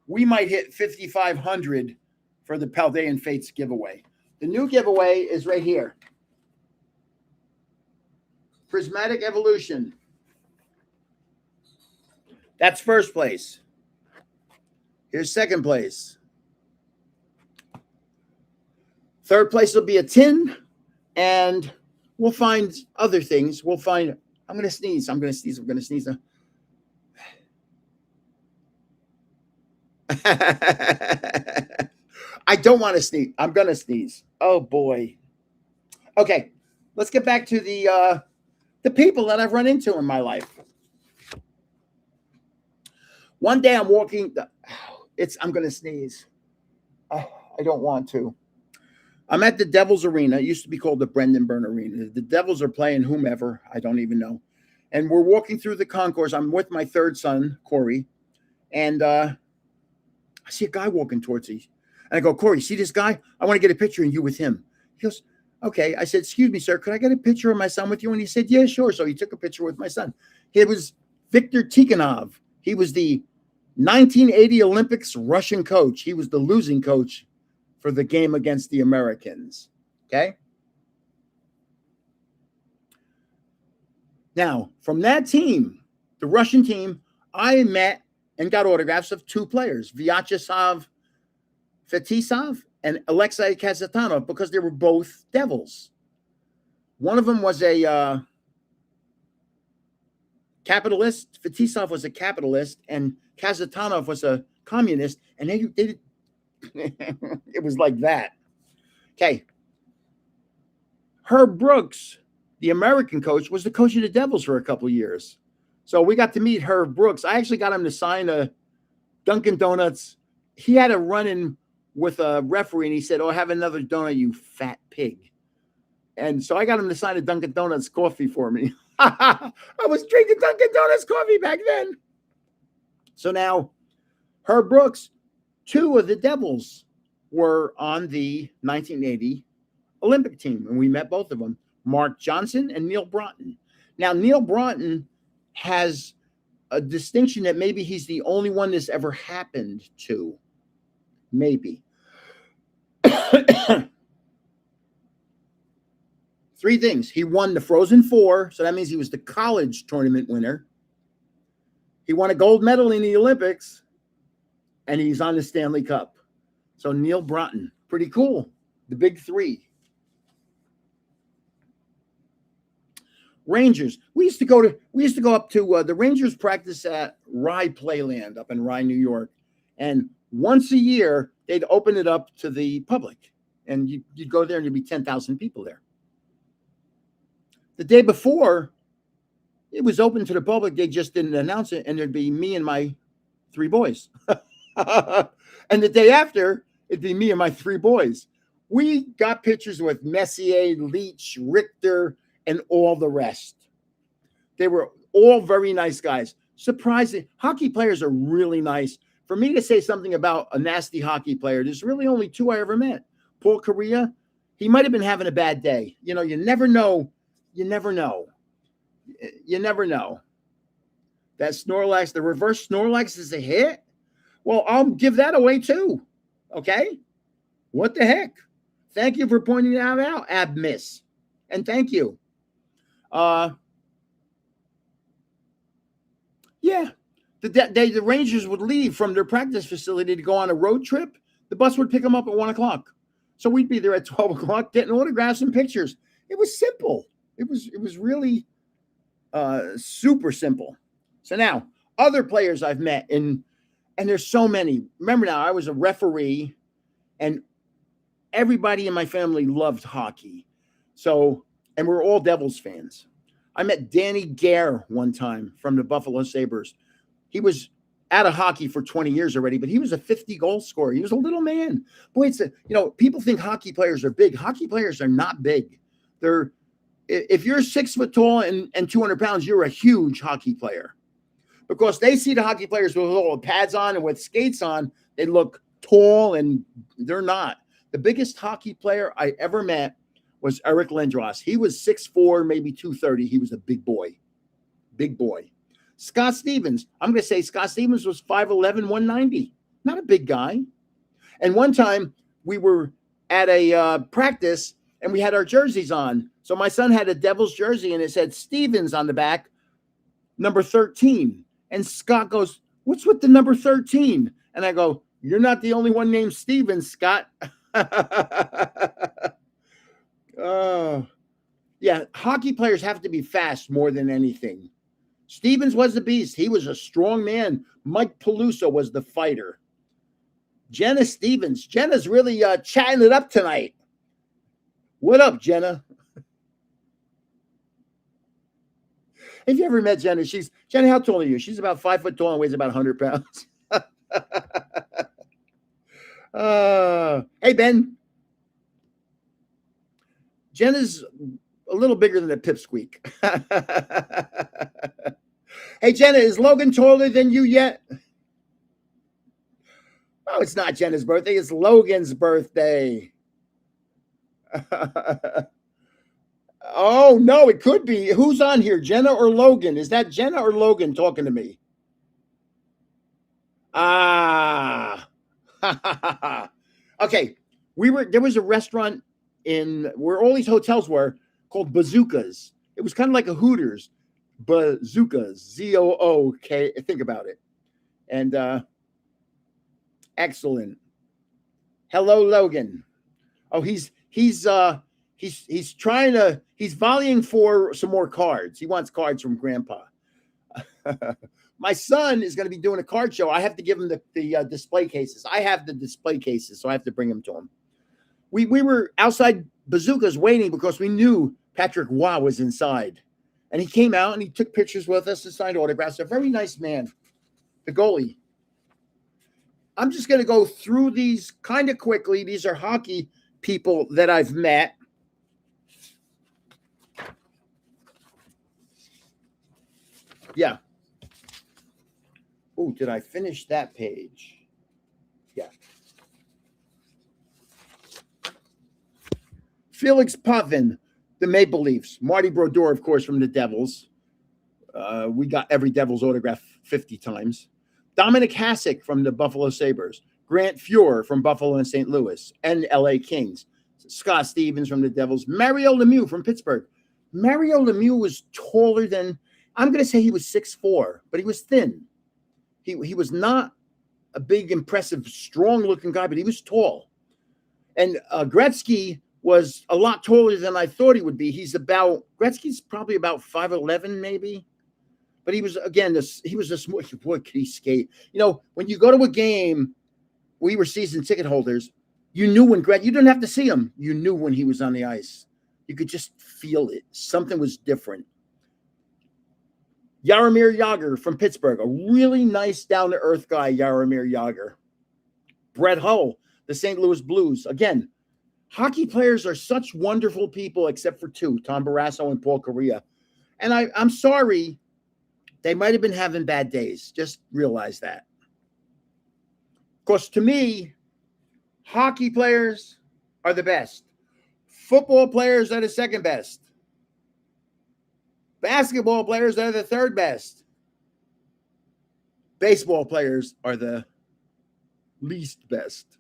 we might hit 5,500 for the Paldean Fates giveaway. The new giveaway is right here. Prismatic Evolution. That's first place. Here's second place. Third place will be a tin, and we'll find other things. We'll find, I'm going to sneeze. I'm going to sneeze. I'm going to sneeze. I don't want to sneeze. I'm going to sneeze. Oh, boy. Okay, let's get back to the people that I've run into in my life. One day I'm walking. I'm going to sneeze. I don't want to. I'm at the Devils Arena. It used to be called the Brendan Byrne Arena. The Devils are playing whomever. I don't even know. And we're walking through the concourse. I'm with my third son, Corey. And I see a guy walking towards me. And I go, Corey, see this guy? I want to get a picture of you with him. He goes, okay. I said, excuse me, sir. Could I get a picture of my son with you? And he said, yeah, sure. So he took a picture with my son. It was Viktor Tikhonov. He was the 1980 Olympics Russian coach. He was the losing coach for the game against the Americans. Okay. Now, from that team, the Russian team, I met and got autographs of two players, Vyacheslav Fetisov and Alexei Kazatanov, because they were both Devils. One of them was a capitalist. Fetisov was a capitalist, and Kazatanov was a communist, and they it was like that. Okay. Herb Brooks, the American coach, was the coach of the Devils for a couple of years. So we got to meet Herb Brooks. I actually got him to sign a Dunkin' Donuts. He had a run-in with a referee, and he said, oh, have another donut, you fat pig. And so I got him to sign a Dunkin' Donuts coffee for me. I was drinking Dunkin' Donuts coffee back then. So now, Herb Brooks, two of the Devils were on the 1980 Olympic team, and we met both of them, Mark Johnson and Neil Broughton. Now, Neil Broughton has a distinction that maybe he's the only one this ever happened to. Maybe. Three things. He won the Frozen Four, so that means he was the college tournament winner. He won a gold medal in the Olympics, and he's on the Stanley Cup. So Neil Broughton, pretty cool. The big three. Rangers. We used to go up to the Rangers practice at Rye Playland up in Rye, New York. And once a year, they'd open it up to the public. And you'd go there and there'd be 10,000 people there. The day before, it was open to the public. They just didn't announce it. And there'd be me and my three boys. And the day after, it'd be me and my three boys. We got pictures with Messier, Leach, Richter, and all the rest. They were all very nice guys. Surprising. Hockey players are really nice. For me to say something about a nasty hockey player, there's really only two I ever met. Paul Correa, he might have been having a bad day. You know, you never know. You never know. You never know. That Snorlax, the reverse Snorlax is a hit? Well, I'll give that away too. Okay? What the heck? Thank you for pointing that out, Abmiss. And thank you. Yeah. The Rangers would leave from their practice facility to go on a road trip. The bus would pick them up at 1 o'clock. So we'd be there at 12 o'clock getting autographs and pictures. It was simple. It was really super simple. So now, other players I've met, and there's so many. Remember now, I was a referee, and everybody in my family loved hockey. So, and we're all Devils fans. I met Danny Gare one time from the Buffalo Sabres. He was out of hockey for 20 years already, but he was a 50-goal scorer. He was a little man. Boy, people think hockey players are big. Hockey players are not big. If you're 6 foot tall and 200 pounds, you're a huge hockey player. Because they see the hockey players with little pads on and with skates on, they look tall, and they're not. The biggest hockey player I ever met was Eric Lindros. He was 6'4", maybe 230. He was a big boy. Big boy. Scott Stevens. I'm going to say Scott Stevens was 5'11", 190. Not a big guy. And one time we were at a practice, and we had our jerseys on. So my son had a Devils jersey, and it said Stevens on the back, number 13. And Scott goes, what's with the number 13? And I go, you're not the only one named Stevens, Scott. Yeah, hockey players have to be fast more than anything. Stevens was the beast. He was a strong man. Mike Peluso was the fighter. Jenna Stevens. Jenna's really chatting it up tonight. What up, Jenna? If you ever met Jenna, Jenna, how tall are you? She's about 5 foot tall and weighs about 100 pounds. Hey, Ben. Jenna's a little bigger than a pipsqueak. Hey, Jenna, is Logan taller than you yet? Oh, it's not Jenna's birthday. It's Logan's birthday. Oh, no, it could be. Who's on here, Jenna or Logan? Is that Jenna or Logan talking to me? Ah. Okay. There was a restaurant in where all these hotels were called Bazookas. It was kind of like a Hooters. Bazookas. Z-O-O-K. Think about it. And excellent. Hello, Logan. Oh, he's volleying for some more cards. He wants cards from Grandpa. My son is going to be doing a card show. I have to give him the display cases. I have the display cases, so I have to bring them to him. We were outside Bazookas waiting because we knew Patrick Waugh was inside. And he came out and he took pictures with us and signed autographs. A very nice man, the goalie. I'm just going to go through these kind of quickly. These are hockey people that I've met. Yeah. Oh, did I finish that page? Yeah. Felix Puffin, the Maple Leafs. Marty Brodeur, of course, from the Devils. We got every Devils autograph 50 times. Dominic Hasek from the Buffalo Sabres. Grant Fuhr from Buffalo and St. Louis and LA Kings. Scott Stevens from the Devils. Mario Lemieux from Pittsburgh. Mario Lemieux was taller than, I'm going to say he was 6'4", but he was thin. He was not a big, impressive, strong-looking guy, but he was tall. And Gretzky was a lot taller than I thought he would be. Gretzky's probably about 5'11", maybe. But he was, again, he was a small, boy, could he skate. You know, when you go to a game, we were season ticket holders, you knew when you didn't have to see him. You knew when he was on the ice. You could just feel it. Something was different. Jaromir Jagr from Pittsburgh, a really nice, down-to-earth guy, Jaromir Jagr. Brett Hull, the St. Louis Blues. Again, hockey players are such wonderful people, except for two, Tom Barrasso and Paul Kariya. And I'm sorry, they might have been having bad days. Just realize that. Because to me, hockey players are the best. Football players are the second best. Basketball players are the third best. Baseball players are the least best.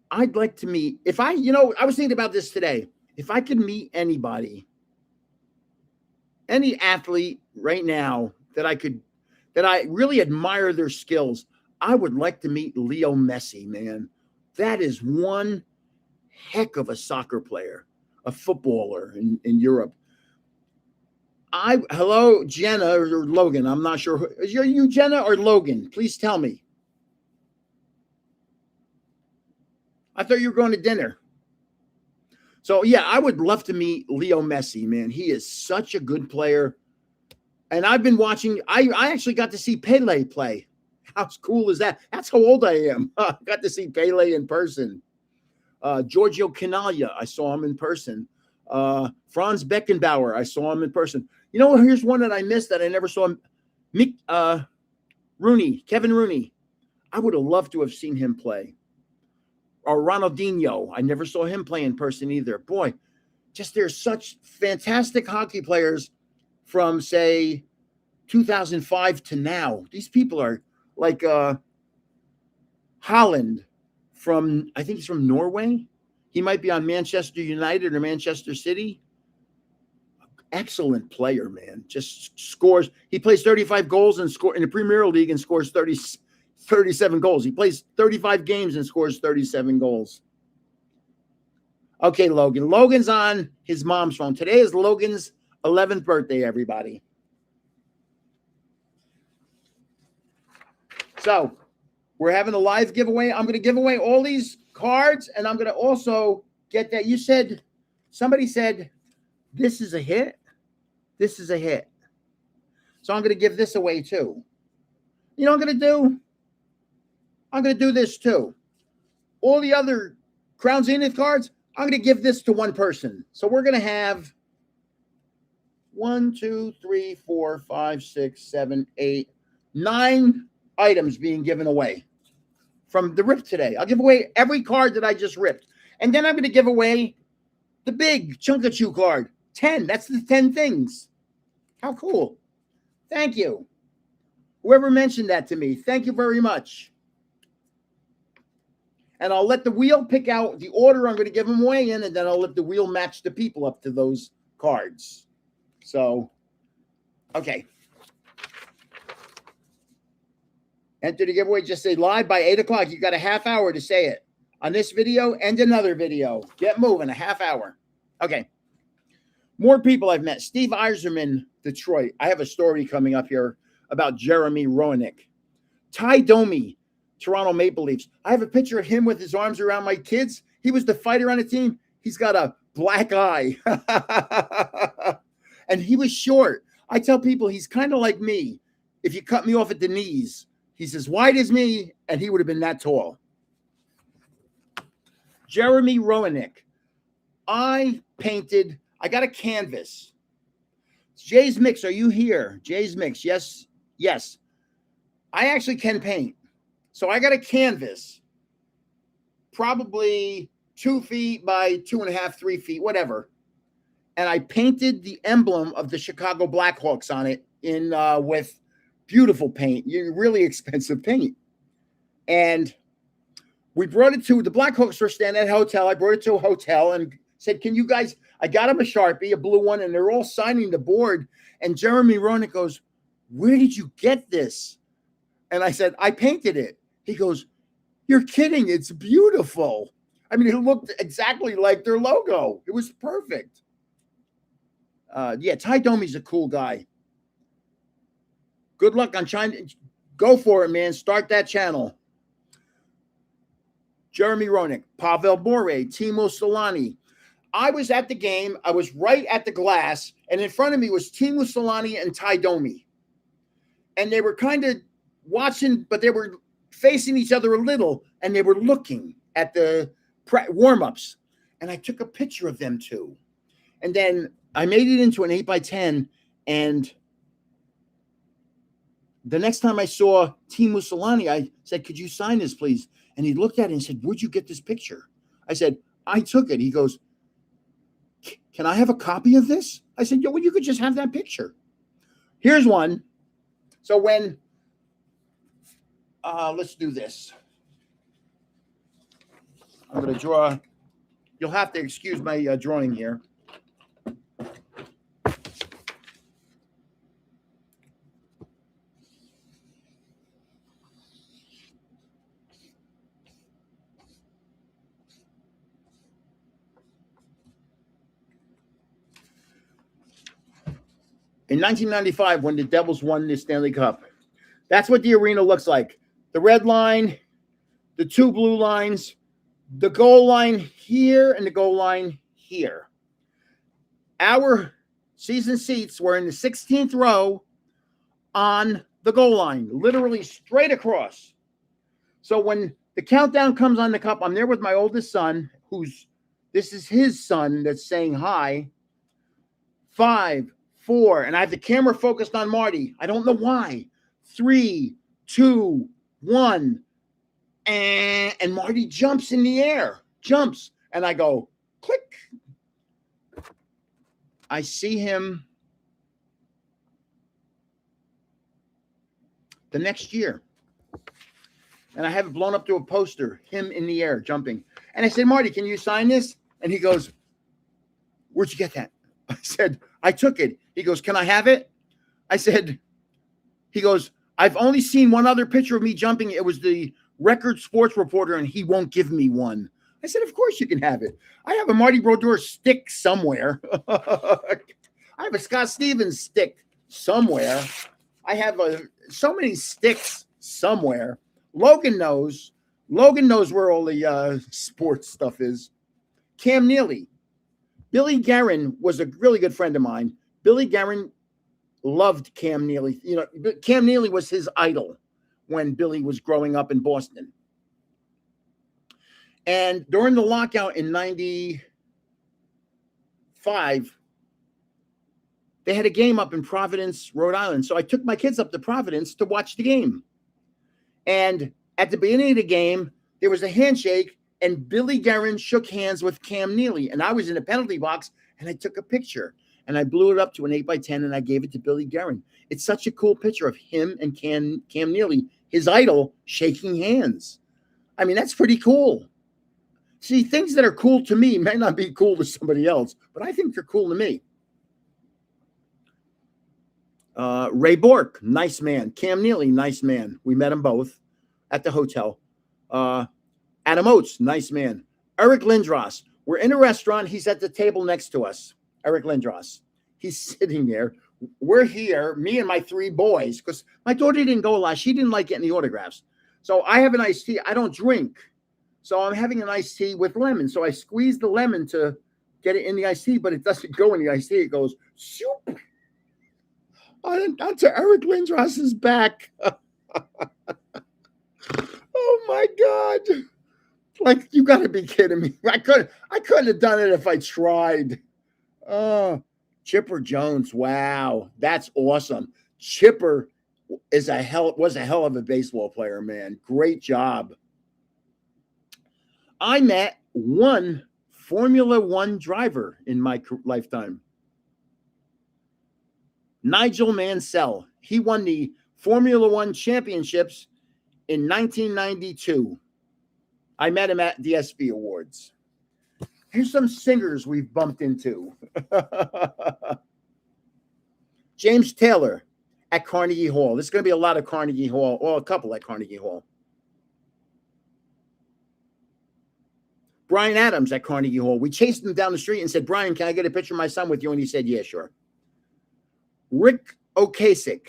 I'd like to meet, I was thinking about this today. If I could meet anybody, any athlete right now that I really admire their skills, I would like to meet Leo Messi, man. That is one heck of a soccer player, a footballer in Europe. Hello, Jenna or Logan. I'm not sure. Are you Jenna or Logan? Please tell me. I thought you were going to dinner. So, yeah, I would love to meet Leo Messi, man. He is such a good player. And I've been watching. I actually got to see Pele play. How cool is that? That's how old I am. I got to see Pele in person. Giorgio Canaglia, I saw him in person. Franz Beckenbauer, I saw him in person. You know, here's one that I missed that I never saw him. Kevin Rooney. I would have loved to have seen him play. Or Ronaldinho. I never saw him play in person either. Boy, just there's such fantastic hockey players from, say, 2005 to now. These people are like Holland I think he's from Norway. He might be on Manchester United or Manchester City. Excellent player, man. Just scores. He plays 35 goals and score in the Premier League and scores 37 goals. He plays 35 games and scores 37 goals. Okay, Logan. Logan's on his mom's phone. Today is Logan's 11th birthday, everybody. So we're having a live giveaway. I'm going to give away all these cards, and I'm going to also get that. Somebody said, this is a hit. this is a hit. So I'm going to give this away too. You know what I'm going to do? I'm going to do this too. All the other Crown Zenith cards, I'm going to give this to one person. So we're going to have 1, 2, 3, 4, 5, 6, 7, 8, 9 items being given away from the rip today. I'll give away every card that I just ripped. And then I'm going to give away the big Chunkachu card. 10. That's the 10 things. How cool. Thank you. Whoever mentioned that to me, thank you very much. And I'll let the wheel pick out the order I'm going to give them away in, and then I'll let the wheel match the people up to those cards. So, okay. Enter the giveaway. Just say live by 8 o'clock. You got a half hour to say it on this video and another video. Get moving, a half hour. Okay. More people I've met. Steve Eiserman, Detroit. I have a story coming up here about Jeremy Roenick. Ty Domi, Toronto Maple Leafs. I have a picture of him with his arms around my kids. He was the fighter on the team. He's got a black eye. And he was short. I tell people he's kind of like me. If you cut me off at the knees, he's as wide as me, and he would have been that tall. Jeremy Roenick. I got a canvas. Jay's Mix, are you here? Jay's Mix, yes, yes. I actually can paint. So I got a canvas, probably 2 feet by 2.5, 3 feet, whatever. And I painted the emblem of the Chicago Blackhawks on it in with beautiful paint, really expensive paint. And we brought it to the Blackhawks were staying at a hotel. I brought it to a hotel and said, can you guys, I got him a Sharpie, a blue one, and they're all signing the board. And Jeremy Roenick goes, where did you get this? And I said, I painted it. He goes, you're kidding. It's beautiful. I mean, it looked exactly like their logo. It was perfect. Yeah, Ty Domi's a cool guy. Good luck on trying to go for it, man. Start that channel. Jeremy Roenick, Pavel Bore, Timo Solani. I was at the game. I was right at the glass, and in front of me was Timo Solani and Ty Domi. And they were kind of watching, but they were facing each other a little, and they were looking at the warm-ups. And I took a picture of them too. And then I made it into an 8x10, and the next time I saw Timo Solani, I said, could you sign this, please? And he looked at it and said, where'd you get this picture? I said, I took it. He goes, can I have a copy of this? I said, well, you could just have that picture. Here's one. So when, let's do this. I'm going to draw. You'll have to excuse my drawing here. In 1995, when the Devils won the Stanley Cup, that's what the arena looks like. The red line, the 2 blue lines, the goal line here, and the goal line here. Our season seats were in the 16th row on the goal line, literally straight across. So when the countdown comes on the cup, I'm there with my oldest son, this is his son that's saying hi. 5, 4, and I have the camera focused on Marty. I don't know why. 3, 2, 1, and Marty jumps in the air, jumps, and I go, click. I see him the next year, and I have it blown up to a poster, him in the air, jumping. And I said, Marty, can you sign this? And he goes, where'd you get that? I said, I took it. He goes, can I have it? I said, he goes, I've only seen one other picture of me jumping. It was the Record Sports Reporter, and he won't give me one. I said, of course you can have it. I have a Marty Brodeur stick somewhere. I have a Scott Stevens stick somewhere. I have so many sticks somewhere. Logan knows where all the sports stuff is. Cam Neely. Billy Guerin was a really good friend of mine. Billy Guerin loved Cam Neely. You know, Cam Neely was his idol when Billy was growing up in Boston. And during the lockout in 95, they had a game up in Providence, Rhode Island. So I took my kids up to Providence to watch the game. And at the beginning of the game, there was a handshake, and Billy Guerin shook hands with Cam Neely. And I was in the penalty box, and I took a picture. And I blew it up to an 8x10, and I gave it to Billy Guerin. It's such a cool picture of him and Cam Neely, his idol, shaking hands. I mean, that's pretty cool. See, things that are cool to me may not be cool to somebody else, but I think they're cool to me. Ray Bork, nice man. Cam Neely, nice man. We met them both at the hotel. Adam Oates, nice man. Eric Lindros, we're in a restaurant. He's at the table next to us. Eric Lindros. He's sitting there. We're here, me and my 3 boys, because my daughter didn't go a lot. She didn't like getting the autographs. So I have an iced tea. I don't drink. So I'm having an iced tea with lemon. So I squeeze the lemon to get it in the iced tea, but it doesn't go in the iced tea. It goes, shoop, onto Eric Lindros's back. Oh, my God. Like, you got to be kidding me. I couldn't have done it if I tried. Oh, Chipper Jones. Wow. That's awesome. Chipper was a hell of a baseball player, man. Great job. I met one Formula One driver in my lifetime. Nigel Mansell. He won the Formula One championships in 1992. I met him at the ESPY Awards. Here's some singers we've bumped into. James Taylor at Carnegie Hall. There's going to be a lot of Carnegie Hall, or a couple at Carnegie Hall. Brian Adams at Carnegie Hall. We chased him down the street and said, Brian, can I get a picture of my son with you? And he said, yeah, sure. Rick Ocasek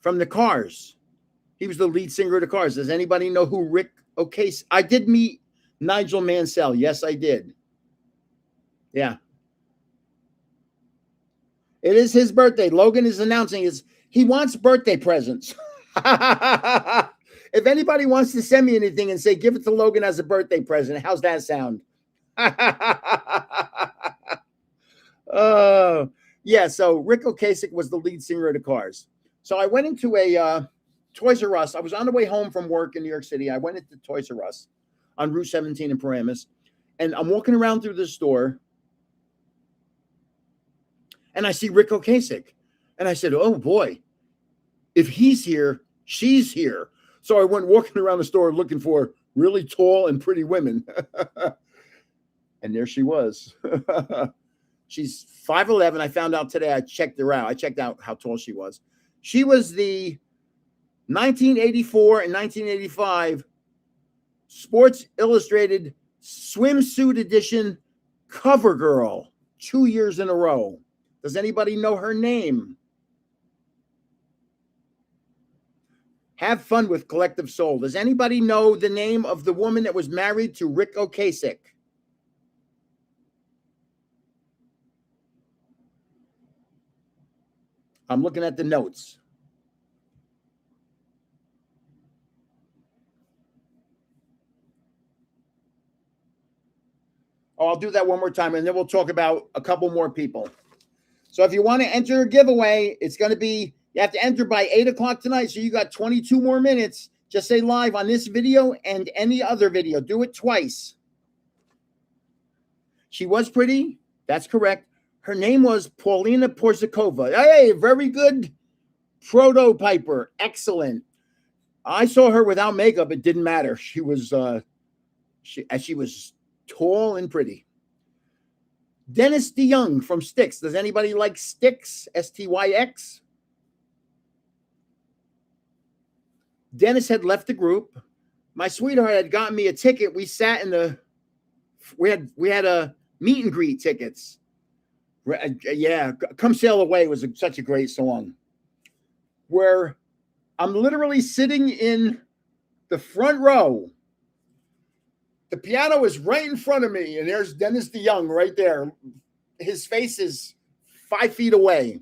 from the Cars. He was the lead singer of the Cars. Does anybody know who Rick Ocasek? I did meet Nigel Mansell. Yes, I did. Yeah. It is his birthday. Logan is announcing he wants birthday presents. If anybody wants to send me anything and say, give it to Logan as a birthday present, how's that sound? Yeah, so Rick Ocasek was the lead singer of the Cars. So I went into a Toys R Us. I was on the way home from work in New York City. I went into Toys R Us on Route 17 in Paramus, and I'm walking around through the store, and I see Rick Ocasek. And I said, oh, boy, if he's here, she's here. So I went walking around the store looking for really tall and pretty women. And there she was. She's 5'11". I found out today. I checked her out. I checked out how tall she was. She was the 1984 and 1985 Sports Illustrated Swimsuit Edition cover girl 2 years in a row. Does anybody know her name? Have fun with Collective Soul. Does anybody know the name of the woman that was married to Rick Ocasek? I'm looking at the notes. Oh, I'll do that one more time, and then we'll talk about a couple more people. So if you want to enter a giveaway, it's going to be, you have to enter by 8 o'clock tonight. So you got 22 more minutes. Just say live on this video and any other video. Do it twice. She was pretty. That's correct. Her name was Paulina Porzakova. Hey, very good. Proto Piper. Excellent. I saw her without makeup. It didn't matter. She was she was tall and pretty. Dennis DeYoung from Styx. Does anybody like Styx? STYX? Dennis had left the group. My sweetheart had gotten me a ticket. We sat in we had a meet and greet tickets. Yeah, Come Sail Away was such a great song. Where I'm literally sitting in the front row. The piano is right in front of me, and there's Dennis DeYoung right there. His face is 5 feet away.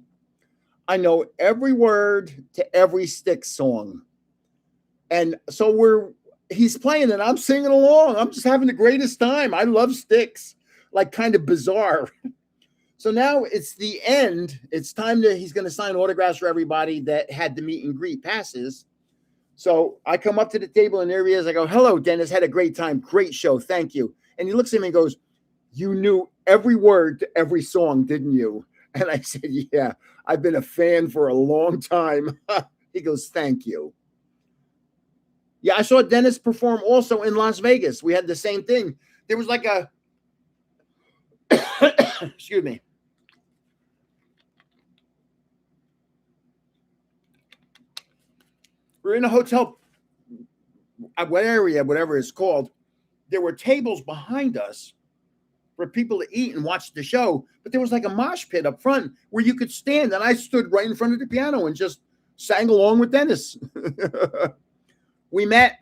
I know every word to every Styx song. And so he's playing and I'm singing along. I'm just having the greatest time. I love Styx, like kind of bizarre. So now it's the end. It's time he's going to sign autographs for everybody that had the meet and greet passes. So I come up to the table and there he is. I go, hello, Dennis. Had a great time. Great show. Thank you. And he looks at me and goes, you knew every word to every song, didn't you? And I said, yeah, I've been a fan for a long time. He goes, thank you. Yeah, I saw Dennis perform also in Las Vegas. We had the same thing. There was like a, excuse me. We're in a hotel, what area, whatever it's called. There were tables behind us for people to eat and watch the show, but there was like a mosh pit up front where you could stand, and I stood right in front of the piano and just sang along with Dennis. We met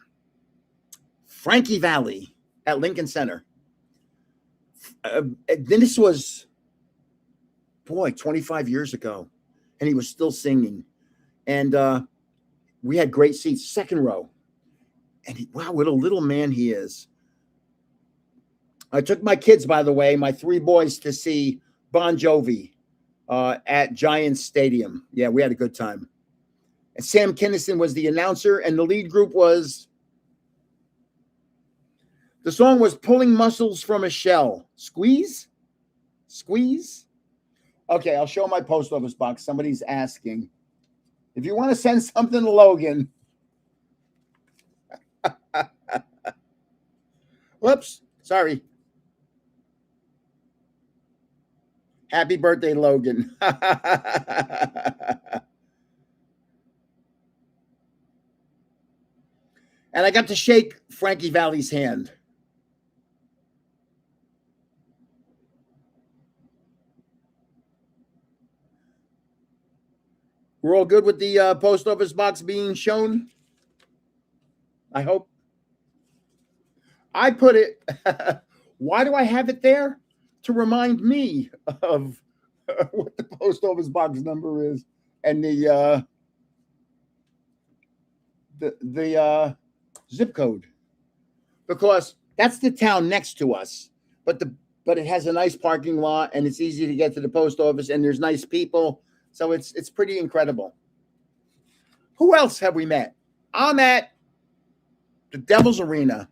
Frankie Valli at Lincoln Center. Then this was, 25 years ago, and he was still singing. And we had great seats, second row. And wow, what a little man he is. I took my kids, by the way, my 3 boys, to see Bon Jovi at Giants Stadium. Yeah, we had a good time. And Sam Kinison was the announcer, and the lead group was, the song was Pulling Muscles from a Shell. Squeeze? Squeeze? Okay, I'll show my post office box. Somebody's asking. If you want to send something to Logan. Whoops, sorry. Happy birthday, Logan. And I got to shake Frankie Valli's hand. We're all good with the post office box being shown? I hope. I put it, why do I have it there? To remind me of what the post office box number is and the zip code, because that's the town next to us. But it has a nice parking lot and it's easy to get to the post office and there's nice people, so it's pretty incredible. Who else have we met? I'm at the Devil's Arena.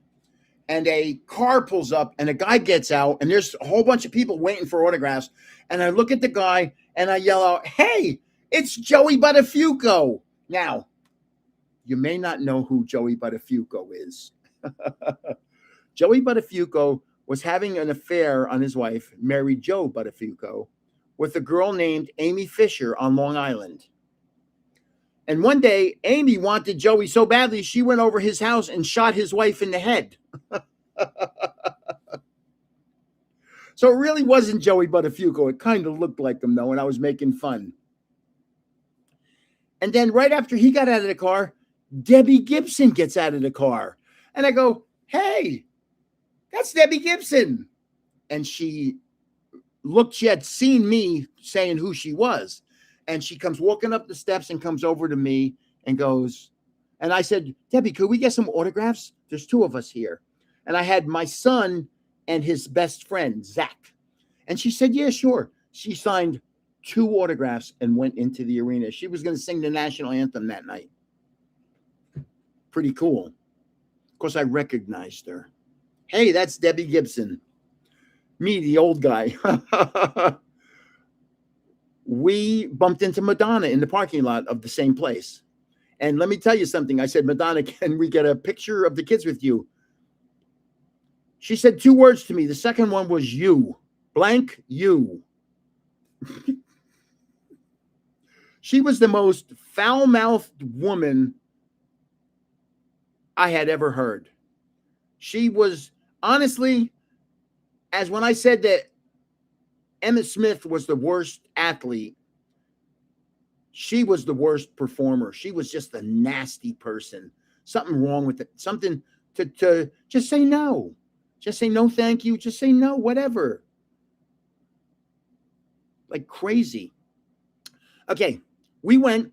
And a car pulls up and a guy gets out and there's a whole bunch of people waiting for autographs. And I look at the guy and I yell out, hey, it's Joey Buttafuoco. Now, you may not know who Joey Buttafuoco is. Joey Buttafuoco was having an affair on his wife, Mary Jo Buttafuoco, with a girl named Amy Fisher on Long Island. And one day, Amy wanted Joey so badly, she went over his house and shot his wife in the head. So it really wasn't Joey Buttafuoco. It kind of looked like him, though, and I was making fun. And then right after he got out of the car, Debbie Gibson gets out of the car. And I go, hey, that's Debbie Gibson. And she had seen me saying who she was. And she comes walking up the steps and comes over to me and goes, and I said, Debbie, could we get some autographs? There's 2 of us here. And I had my son and his best friend, Zach. And she said, yeah, sure. She signed 2 autographs and went into the arena. She was going to sing the national anthem that night. Pretty cool. Of course, I recognized her. Hey, that's Debbie Gibson. Me, the old guy. We bumped into Madonna in the parking lot of the same place. And let me tell you something. I said, Madonna, can we get a picture of the kids with you? She said 2 words to me. The second one was you. Blank you. She was the most foul-mouthed woman I had ever heard. She was, honestly, as when I said that Emmitt Smith was the worst athlete, she was the worst performer. She was just a nasty person. Something wrong with it. Something to just say no. Just say no, thank you. Just say no, whatever. like crazy. Okay, we went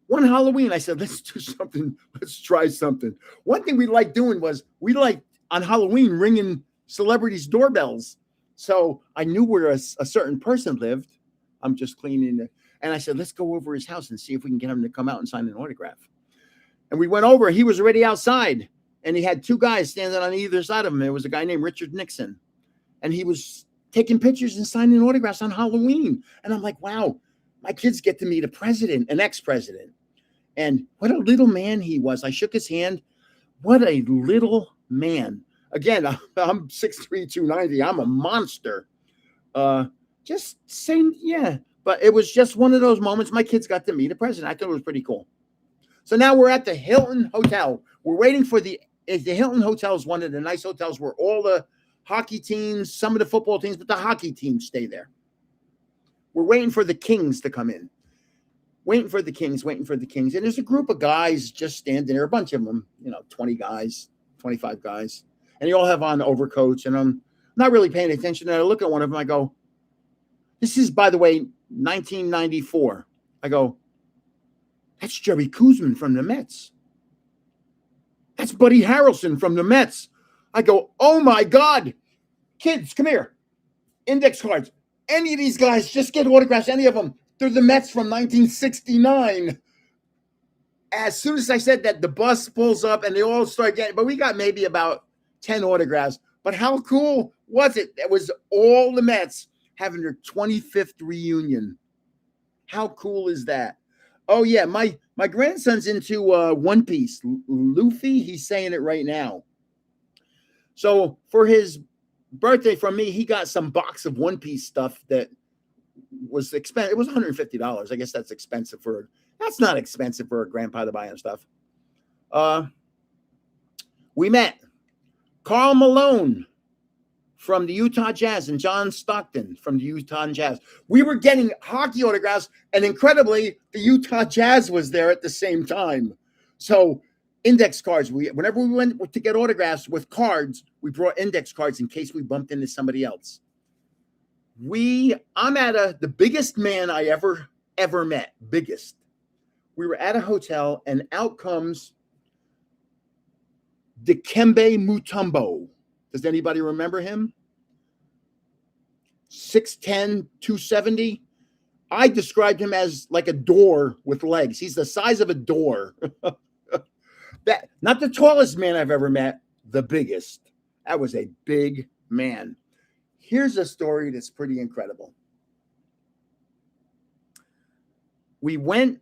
one Halloween. I said, let's do something. Let's try something. One thing we liked doing was we liked on Halloween ringing celebrities' doorbells. So I knew where a certain person lived. I'm just cleaning it. And I said, let's go over his house and see if we can get him to come out and sign an autograph. And we went over. He was already outside. And he had two guys standing on either side of him. There was a guy named Richard Nixon. And he was taking pictures and signing autographs on Halloween. And I'm like, wow, my kids get to meet a president, an ex-president. And what a little man he was. I shook his hand. What a little man. Again, I'm 6'3", 290. I'm a monster. Just saying, yeah. But it was just one of those moments my kids got to meet a president. I thought it was pretty cool. So now we're at the Hilton Hotel. We're waiting for the Hilton Hotel is one of the nice hotels where all the hockey teams, some of the football teams, but the hockey teams stay there. We're waiting for the Kings to come in. Waiting for the Kings. And there's a group of guys just standing there, a bunch of them, 20 guys, 25 guys. And they all have on overcoats, and I'm not really paying attention. And I look at one of them, I go, this is, by the way, 1994. I go, that's Jerry Koosman from the Mets. That's Buddy Harrelson from the Mets. I go, oh my God. Kids, come here. Index cards. Any of these guys, just get autographs, any of them. They're the Mets from 1969. As soon as I said that, the bus pulls up and they all start getting, but we got maybe about 10 autographs. But how cool was it? That was all the Mets having their 25th reunion. How cool is that? Oh, yeah, my grandson's into One Piece. Luffy, he's saying it right now. So for his birthday from me, he got some box of One Piece stuff that was expensive. It was $150. I guess that's expensive that's not expensive for a grandpa to buy him stuff. We met Karl Malone from the Utah Jazz and John Stockton from the Utah Jazz. We were getting hockey autographs, and incredibly, the Utah Jazz was there at the same time. So index cards. Whenever we went to get autographs with cards, we brought index cards in case we bumped into somebody else. I'm at the biggest man I ever met. Biggest. We were at a hotel, and out comes Dikembe Mutombo. Does anybody remember him? 6'10", 270. I described him as like a door with legs. He's the size of a door. That not the tallest man I've ever met, the biggest. That was a big man. Here's a story that's pretty incredible. We went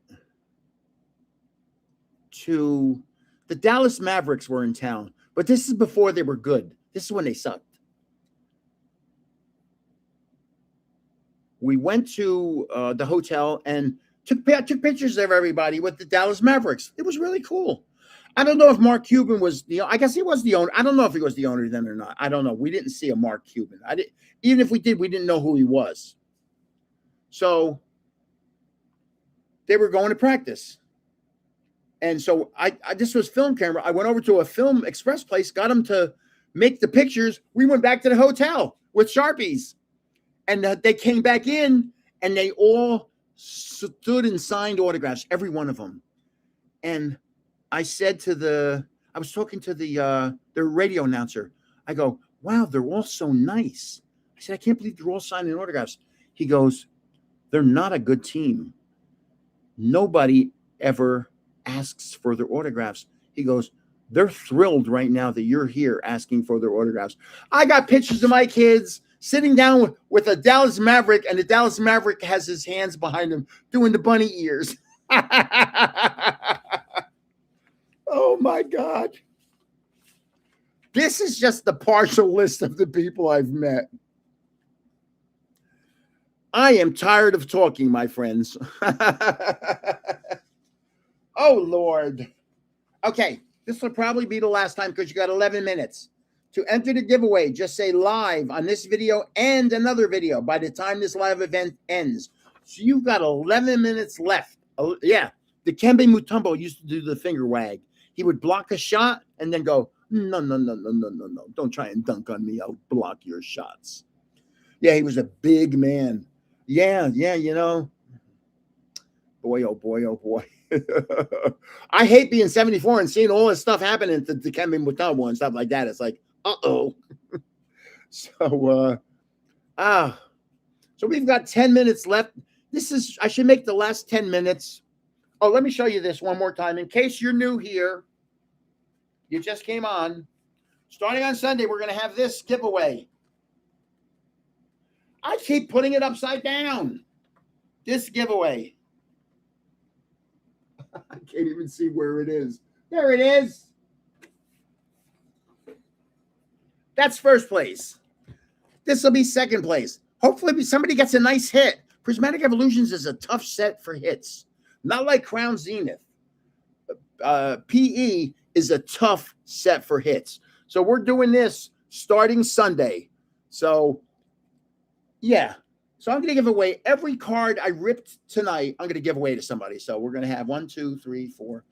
to the Dallas Mavericks were in town, but this is before they were good. This is when they sucked. We went to the hotel and took pictures of everybody with the Dallas Mavericks. It was really cool. I don't know if Mark Cuban was I guess he was the owner. I don't know if he was the owner then or not. I don't know. We didn't see a Mark Cuban. Even if we did, we didn't know who he was. So they were going to practice. And so this was film camera. I went over to a Film Express place, got them to make the pictures. We went back to the hotel with Sharpies. And they came back in, and they all stood and signed autographs, every one of them. And I said I was talking to the radio announcer. I go, wow, they're all so nice. I said, I can't believe they're all signing autographs. He goes, they're not a good team. Nobody ever asks for their autographs. He goes, they're thrilled right now that you're here asking for their autographs. I got pictures of my kids sitting down with a Dallas Maverick, and the Dallas Maverick has his hands behind him doing the bunny ears. Oh, my God. This is just the partial list of the people I've met. I am tired of talking, my friends. Oh, Lord. Okay, this will probably be the last time because you got 11 minutes. To enter the giveaway, just say live on this video and another video by the time this live event ends. So you've got 11 minutes left. Yeah, Dikembe Mutombo used to do the finger wag. He would block a shot and then go, no. Don't try and dunk on me. I'll block your shots. Yeah, he was a big man. Yeah, yeah, you know, boy, oh boy, oh boy. I hate being 74 and seeing all this stuff happening to Kevin Mutombo and stuff like that. It's like, uh-oh. So, ah, so we've got 10 minutes left. I should make the last 10 minutes. Oh, let me show you this one more time. In case you're new here, you just came on. Starting on Sunday, we're going to have this giveaway. I keep putting it upside down. This giveaway. I can't even see where it is. There it is. That's first place. This will be second place. Hopefully somebody gets a nice hit. Prismatic Evolutions is a tough set for hits. Not like Crown Zenith. PE is a tough set for hits. So we're doing this starting Sunday. So, yeah. So I'm going to give away every card I ripped tonight. I'm going to give away to somebody. So we're going to have 1, 2, 3, 4,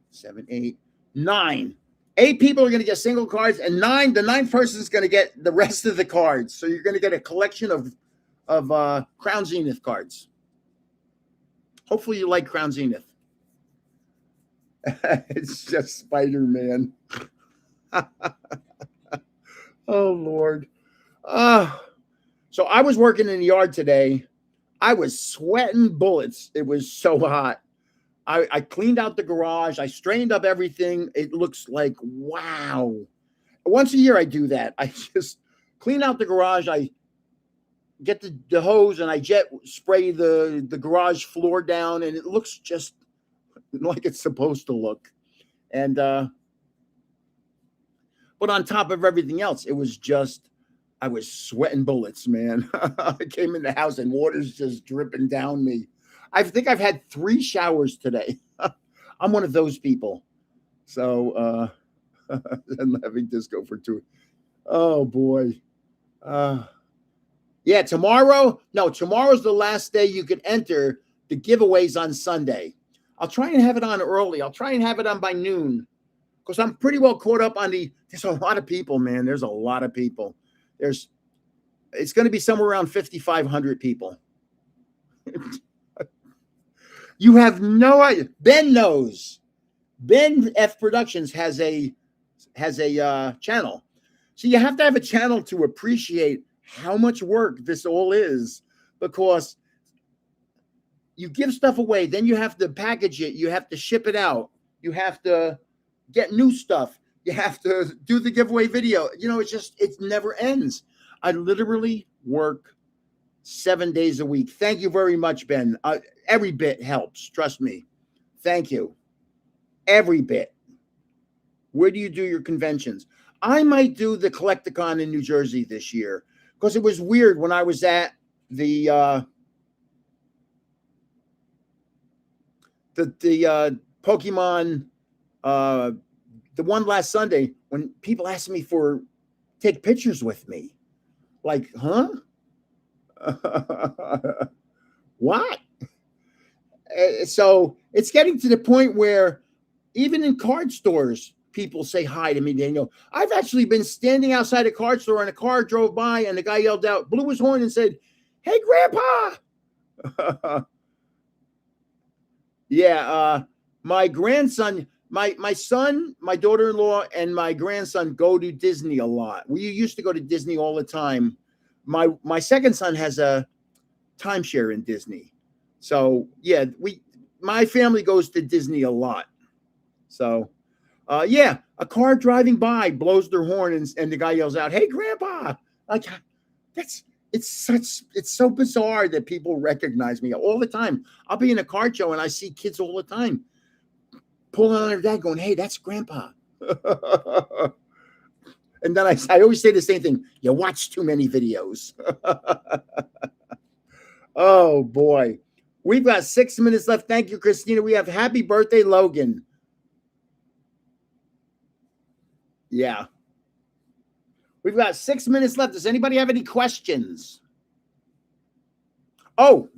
7, 8, 9. 8 people are going to get single cards, and the ninth person is going to get the rest of the cards. So you're going to get a collection of Crown Zenith cards. Hopefully you like Crown Zenith. It's just Spider-Man. Oh, Lord. So I was working in the yard today. I was sweating bullets. It was so hot. I cleaned out the garage. I straightened up everything. It looks like, wow. Once a year I do that. I just clean out the garage. I get the hose and I jet spray the garage floor down, and it looks just like it's supposed to look. And but on top of everything else, it was just, I was sweating bullets, man. I came in the house and water's just dripping down me. I think I've had 3 showers today. I'm one of those people. So I'm having disco for 2. Oh boy. Yeah, tomorrow's the last day you can enter the giveaways on Sunday. I'll try and have it on early. I'll try and have it on by noon, because I'm pretty well caught up on there's a lot of people, man. There's a lot of people. It's going to be somewhere around 5,500 people. You have no idea. Ben knows. Ben F Productions has a channel. So you have to have a channel to appreciate how much work this all is, because you give stuff away, then you have to package it, you have to ship it out, you have to get new stuff, you have to do the giveaway video. You know, it never ends. I literally work 7 days a week. Thank you very much, Ben. Every bit helps. Trust me. Thank you. Every bit. Where do you do your conventions? I might do the Collecticon in New Jersey this year, because it was weird when I was at the Pokemon, the one last Sunday, when people asked me take pictures with me. Like, huh? What? So it's getting to the point where even in card stores, people say hi to me. They know. I've actually been standing outside a card store, and a car drove by, and the guy yelled out, blew his horn, and said, "Hey, Grandpa!" Yeah, my grandson, my son, my daughter-in-law, and my grandson go to Disney a lot. We used to go to Disney all the time. My second son has a timeshare in Disney. So yeah, my family goes to Disney a lot. So yeah, a car driving by blows their horn, and the guy yells out, "Hey, Grandpa!" Like, it's so bizarre that people recognize me all the time. I'll be in a card show and I see kids all the time pulling on their dad, going, "Hey, that's Grandpa." And then I always say the same thing: you watch too many videos. Oh boy, we've got 6 minutes left. Thank you, Christina. We have happy birthday, Logan. Yeah. We've got 6 minutes left. Does anybody have any questions? Oh,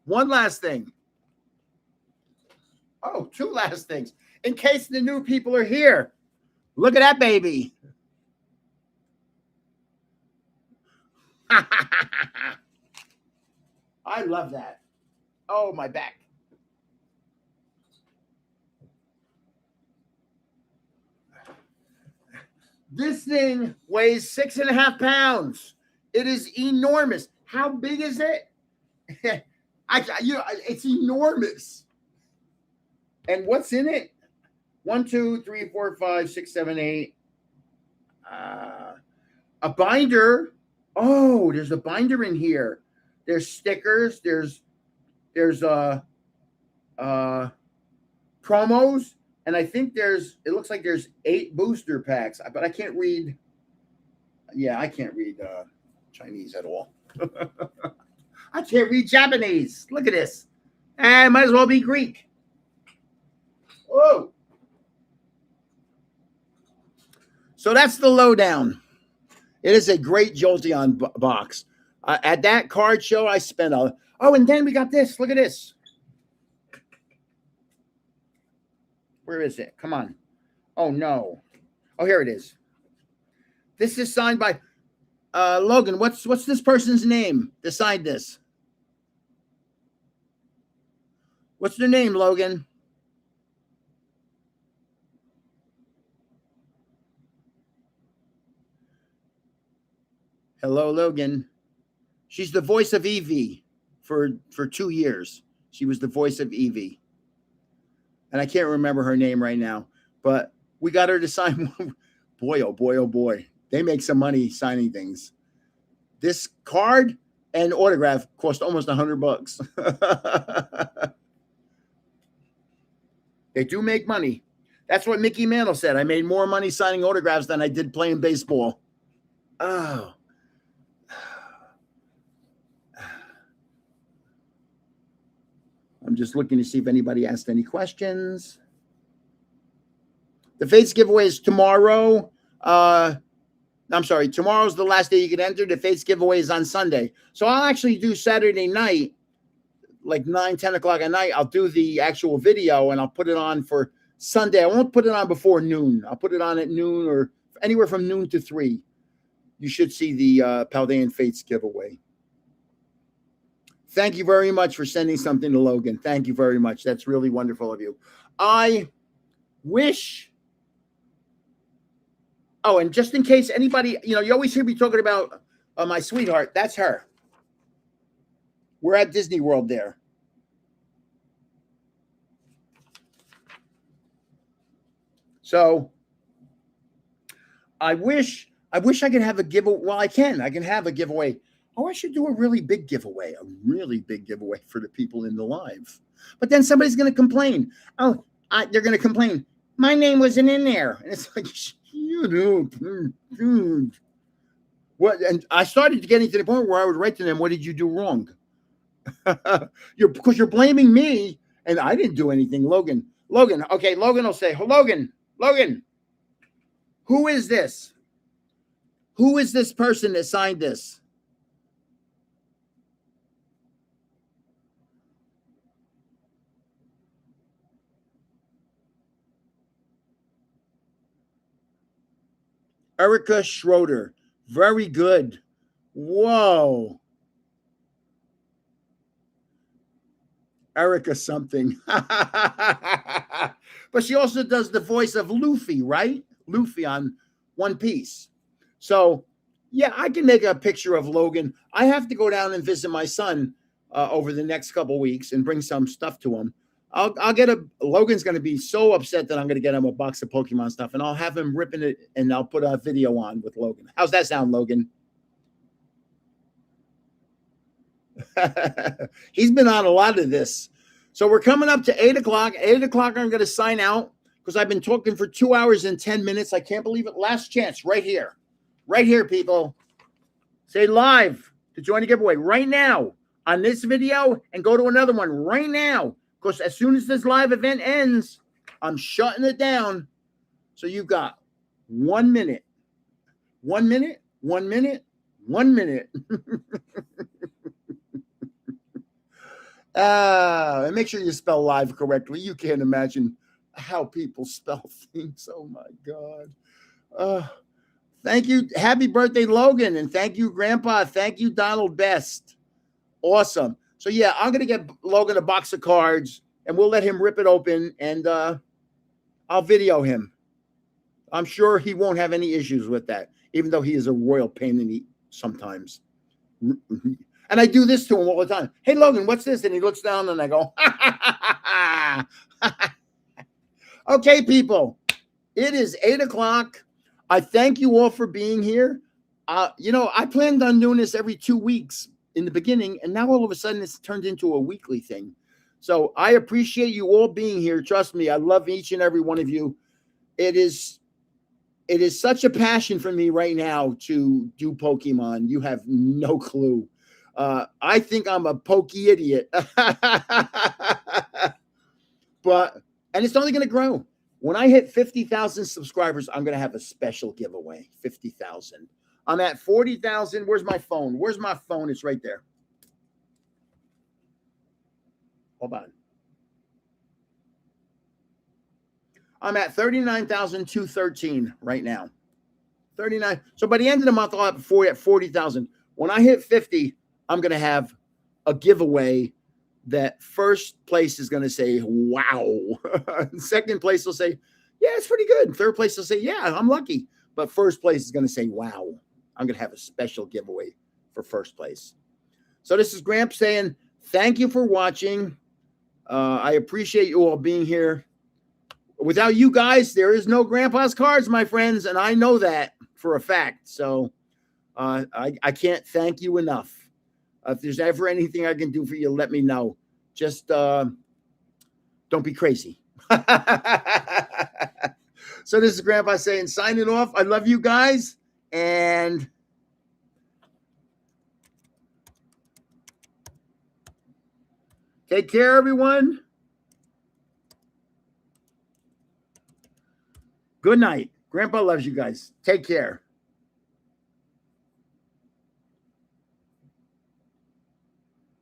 one last thing. Oh, 2 last things. In case the new people are here, look at that baby. I love that. Oh, my back. This thing weighs 6.5 pounds. It is enormous. How big is it? It's enormous. And what's in it? 1, 2, 3, 4, 5, 6, 7, 8. A binder. Oh, there's a binder in here. There's stickers. There's promos, and I think it looks like there's 8 booster packs, but I can't read. Yeah, I can't read Chinese at all. I can't read Japanese. Look at this. I might as well be Greek. Whoa. So that's the lowdown. It is a great Jolteon box. At that card show, I spent and then we got this. Look at this. Where is it? Come on. Oh, no. Oh, here it is. This is signed by Logan. What's this person's name that signed this? What's their name, Logan? Hello, Logan. She's the voice of Eevee for 2 years. She was the voice of Eevee. And I can't remember her name right now, but we got her to sign one. Boy, oh boy, oh boy. They make some money signing things. This card and autograph cost almost $100. They do make money. That's what Mickey Mantle said. I made more money signing autographs than I did playing baseball. Oh. I'm just looking to see if anybody asked any questions. The Fates giveaway is tomorrow. I'm sorry, tomorrow's the last day you can enter. The Fates giveaway is on Sunday. So I'll actually do Saturday night, like 9, 10 o'clock at night. I'll do the actual video and I'll put it on for Sunday. I won't put it on before noon. I'll put it on at noon or anywhere from noon to 3. You should see the Paldean Fates giveaway. Thank you very much for sending something to Logan. Thank you very much. That's really wonderful of you. I wish. Oh, and just in case anybody, you always hear me talking about my sweetheart. That's her. We're at Disney World there. So I wish I could have a giveaway. Well, I can have a giveaway. Oh, I should do a really big giveaway for the people in the live. But then somebody's going to complain. Oh, they're going to complain. My name wasn't in there. And it's like, dude. What? And I started getting to the point where I would write to them, what did you do wrong? Because you're blaming me, and I didn't do anything. Logan, okay, Logan will say, Logan, who is this? Who is this person that signed this? Erica Schroeder. Very good. Whoa. Erica something. But she also does the voice of Luffy, right? Luffy on One Piece. So, yeah, I can make a picture of Logan. I have to go down and visit my son over the next couple weeks and bring some stuff to him. I'll get Logan's going to be so upset that I'm going to get him a box of Pokemon stuff, and I'll have him ripping it, and I'll put a video on with Logan. How's that sound, Logan? He's been on a lot of this. So we're coming up to 8 o'clock. 8 o'clock, I'm going to sign out because I've been talking for 2 hours and 10 minutes. I can't believe it. Last chance right here. Right here, people. Say live to join the giveaway right now on this video and go to another one right now. Because as soon as this live event ends, I'm shutting it down. So you've got 1 minute. 1 minute, 1 minute, 1 minute. And make sure you spell live correctly. You can't imagine how people spell things. Oh, my God. Thank you. Happy birthday, Logan. And thank you, Grandpa. Thank you, Donald Best. Awesome. So yeah, I'm gonna get Logan a box of cards, and we'll let him rip it open, and I'll video him. I'm sure he won't have any issues with that, even though he is a royal pain in the sometimes. And I do this to him all the time. Hey, Logan, what's this? And he looks down, and I go, okay, people, it is 8:00. I thank you all for being here. I planned on doing this every 2 weeks in the beginning, and now all of a sudden it's turned into a weekly thing. So I appreciate you all being here. Trust me, I love each and every one of you. It is such a passion for me right now to do Pokemon. You have no clue. I think I'm a pokey idiot. And it's only going to grow. When I hit 50,000 subscribers, I'm going to have a special giveaway. 50,000. I'm at 40,000. Where's my phone? Where's my phone? It's right there. Hold on. I'm at 39,213 right now. 39. So by the end of the month, I'll have 40,000. When I hit 50, I'm going to have a giveaway that first place is going to say, wow. Second place will say, yeah, it's pretty good. Third place will say, yeah, I'm lucky. But first place is going to say, wow. I'm going to have a special giveaway for first place. So this is Gramps saying, thank you for watching. I appreciate you all being here. Without you guys, there is no Grandpa's Cards, my friends, and I know that for a fact. So I can't thank you enough. If there's ever anything I can do for you, let me know. Just don't be crazy. So this is Grandpa saying, signing off. I love you guys, and take care, everyone. Good night. Grandpa loves you guys. Take care.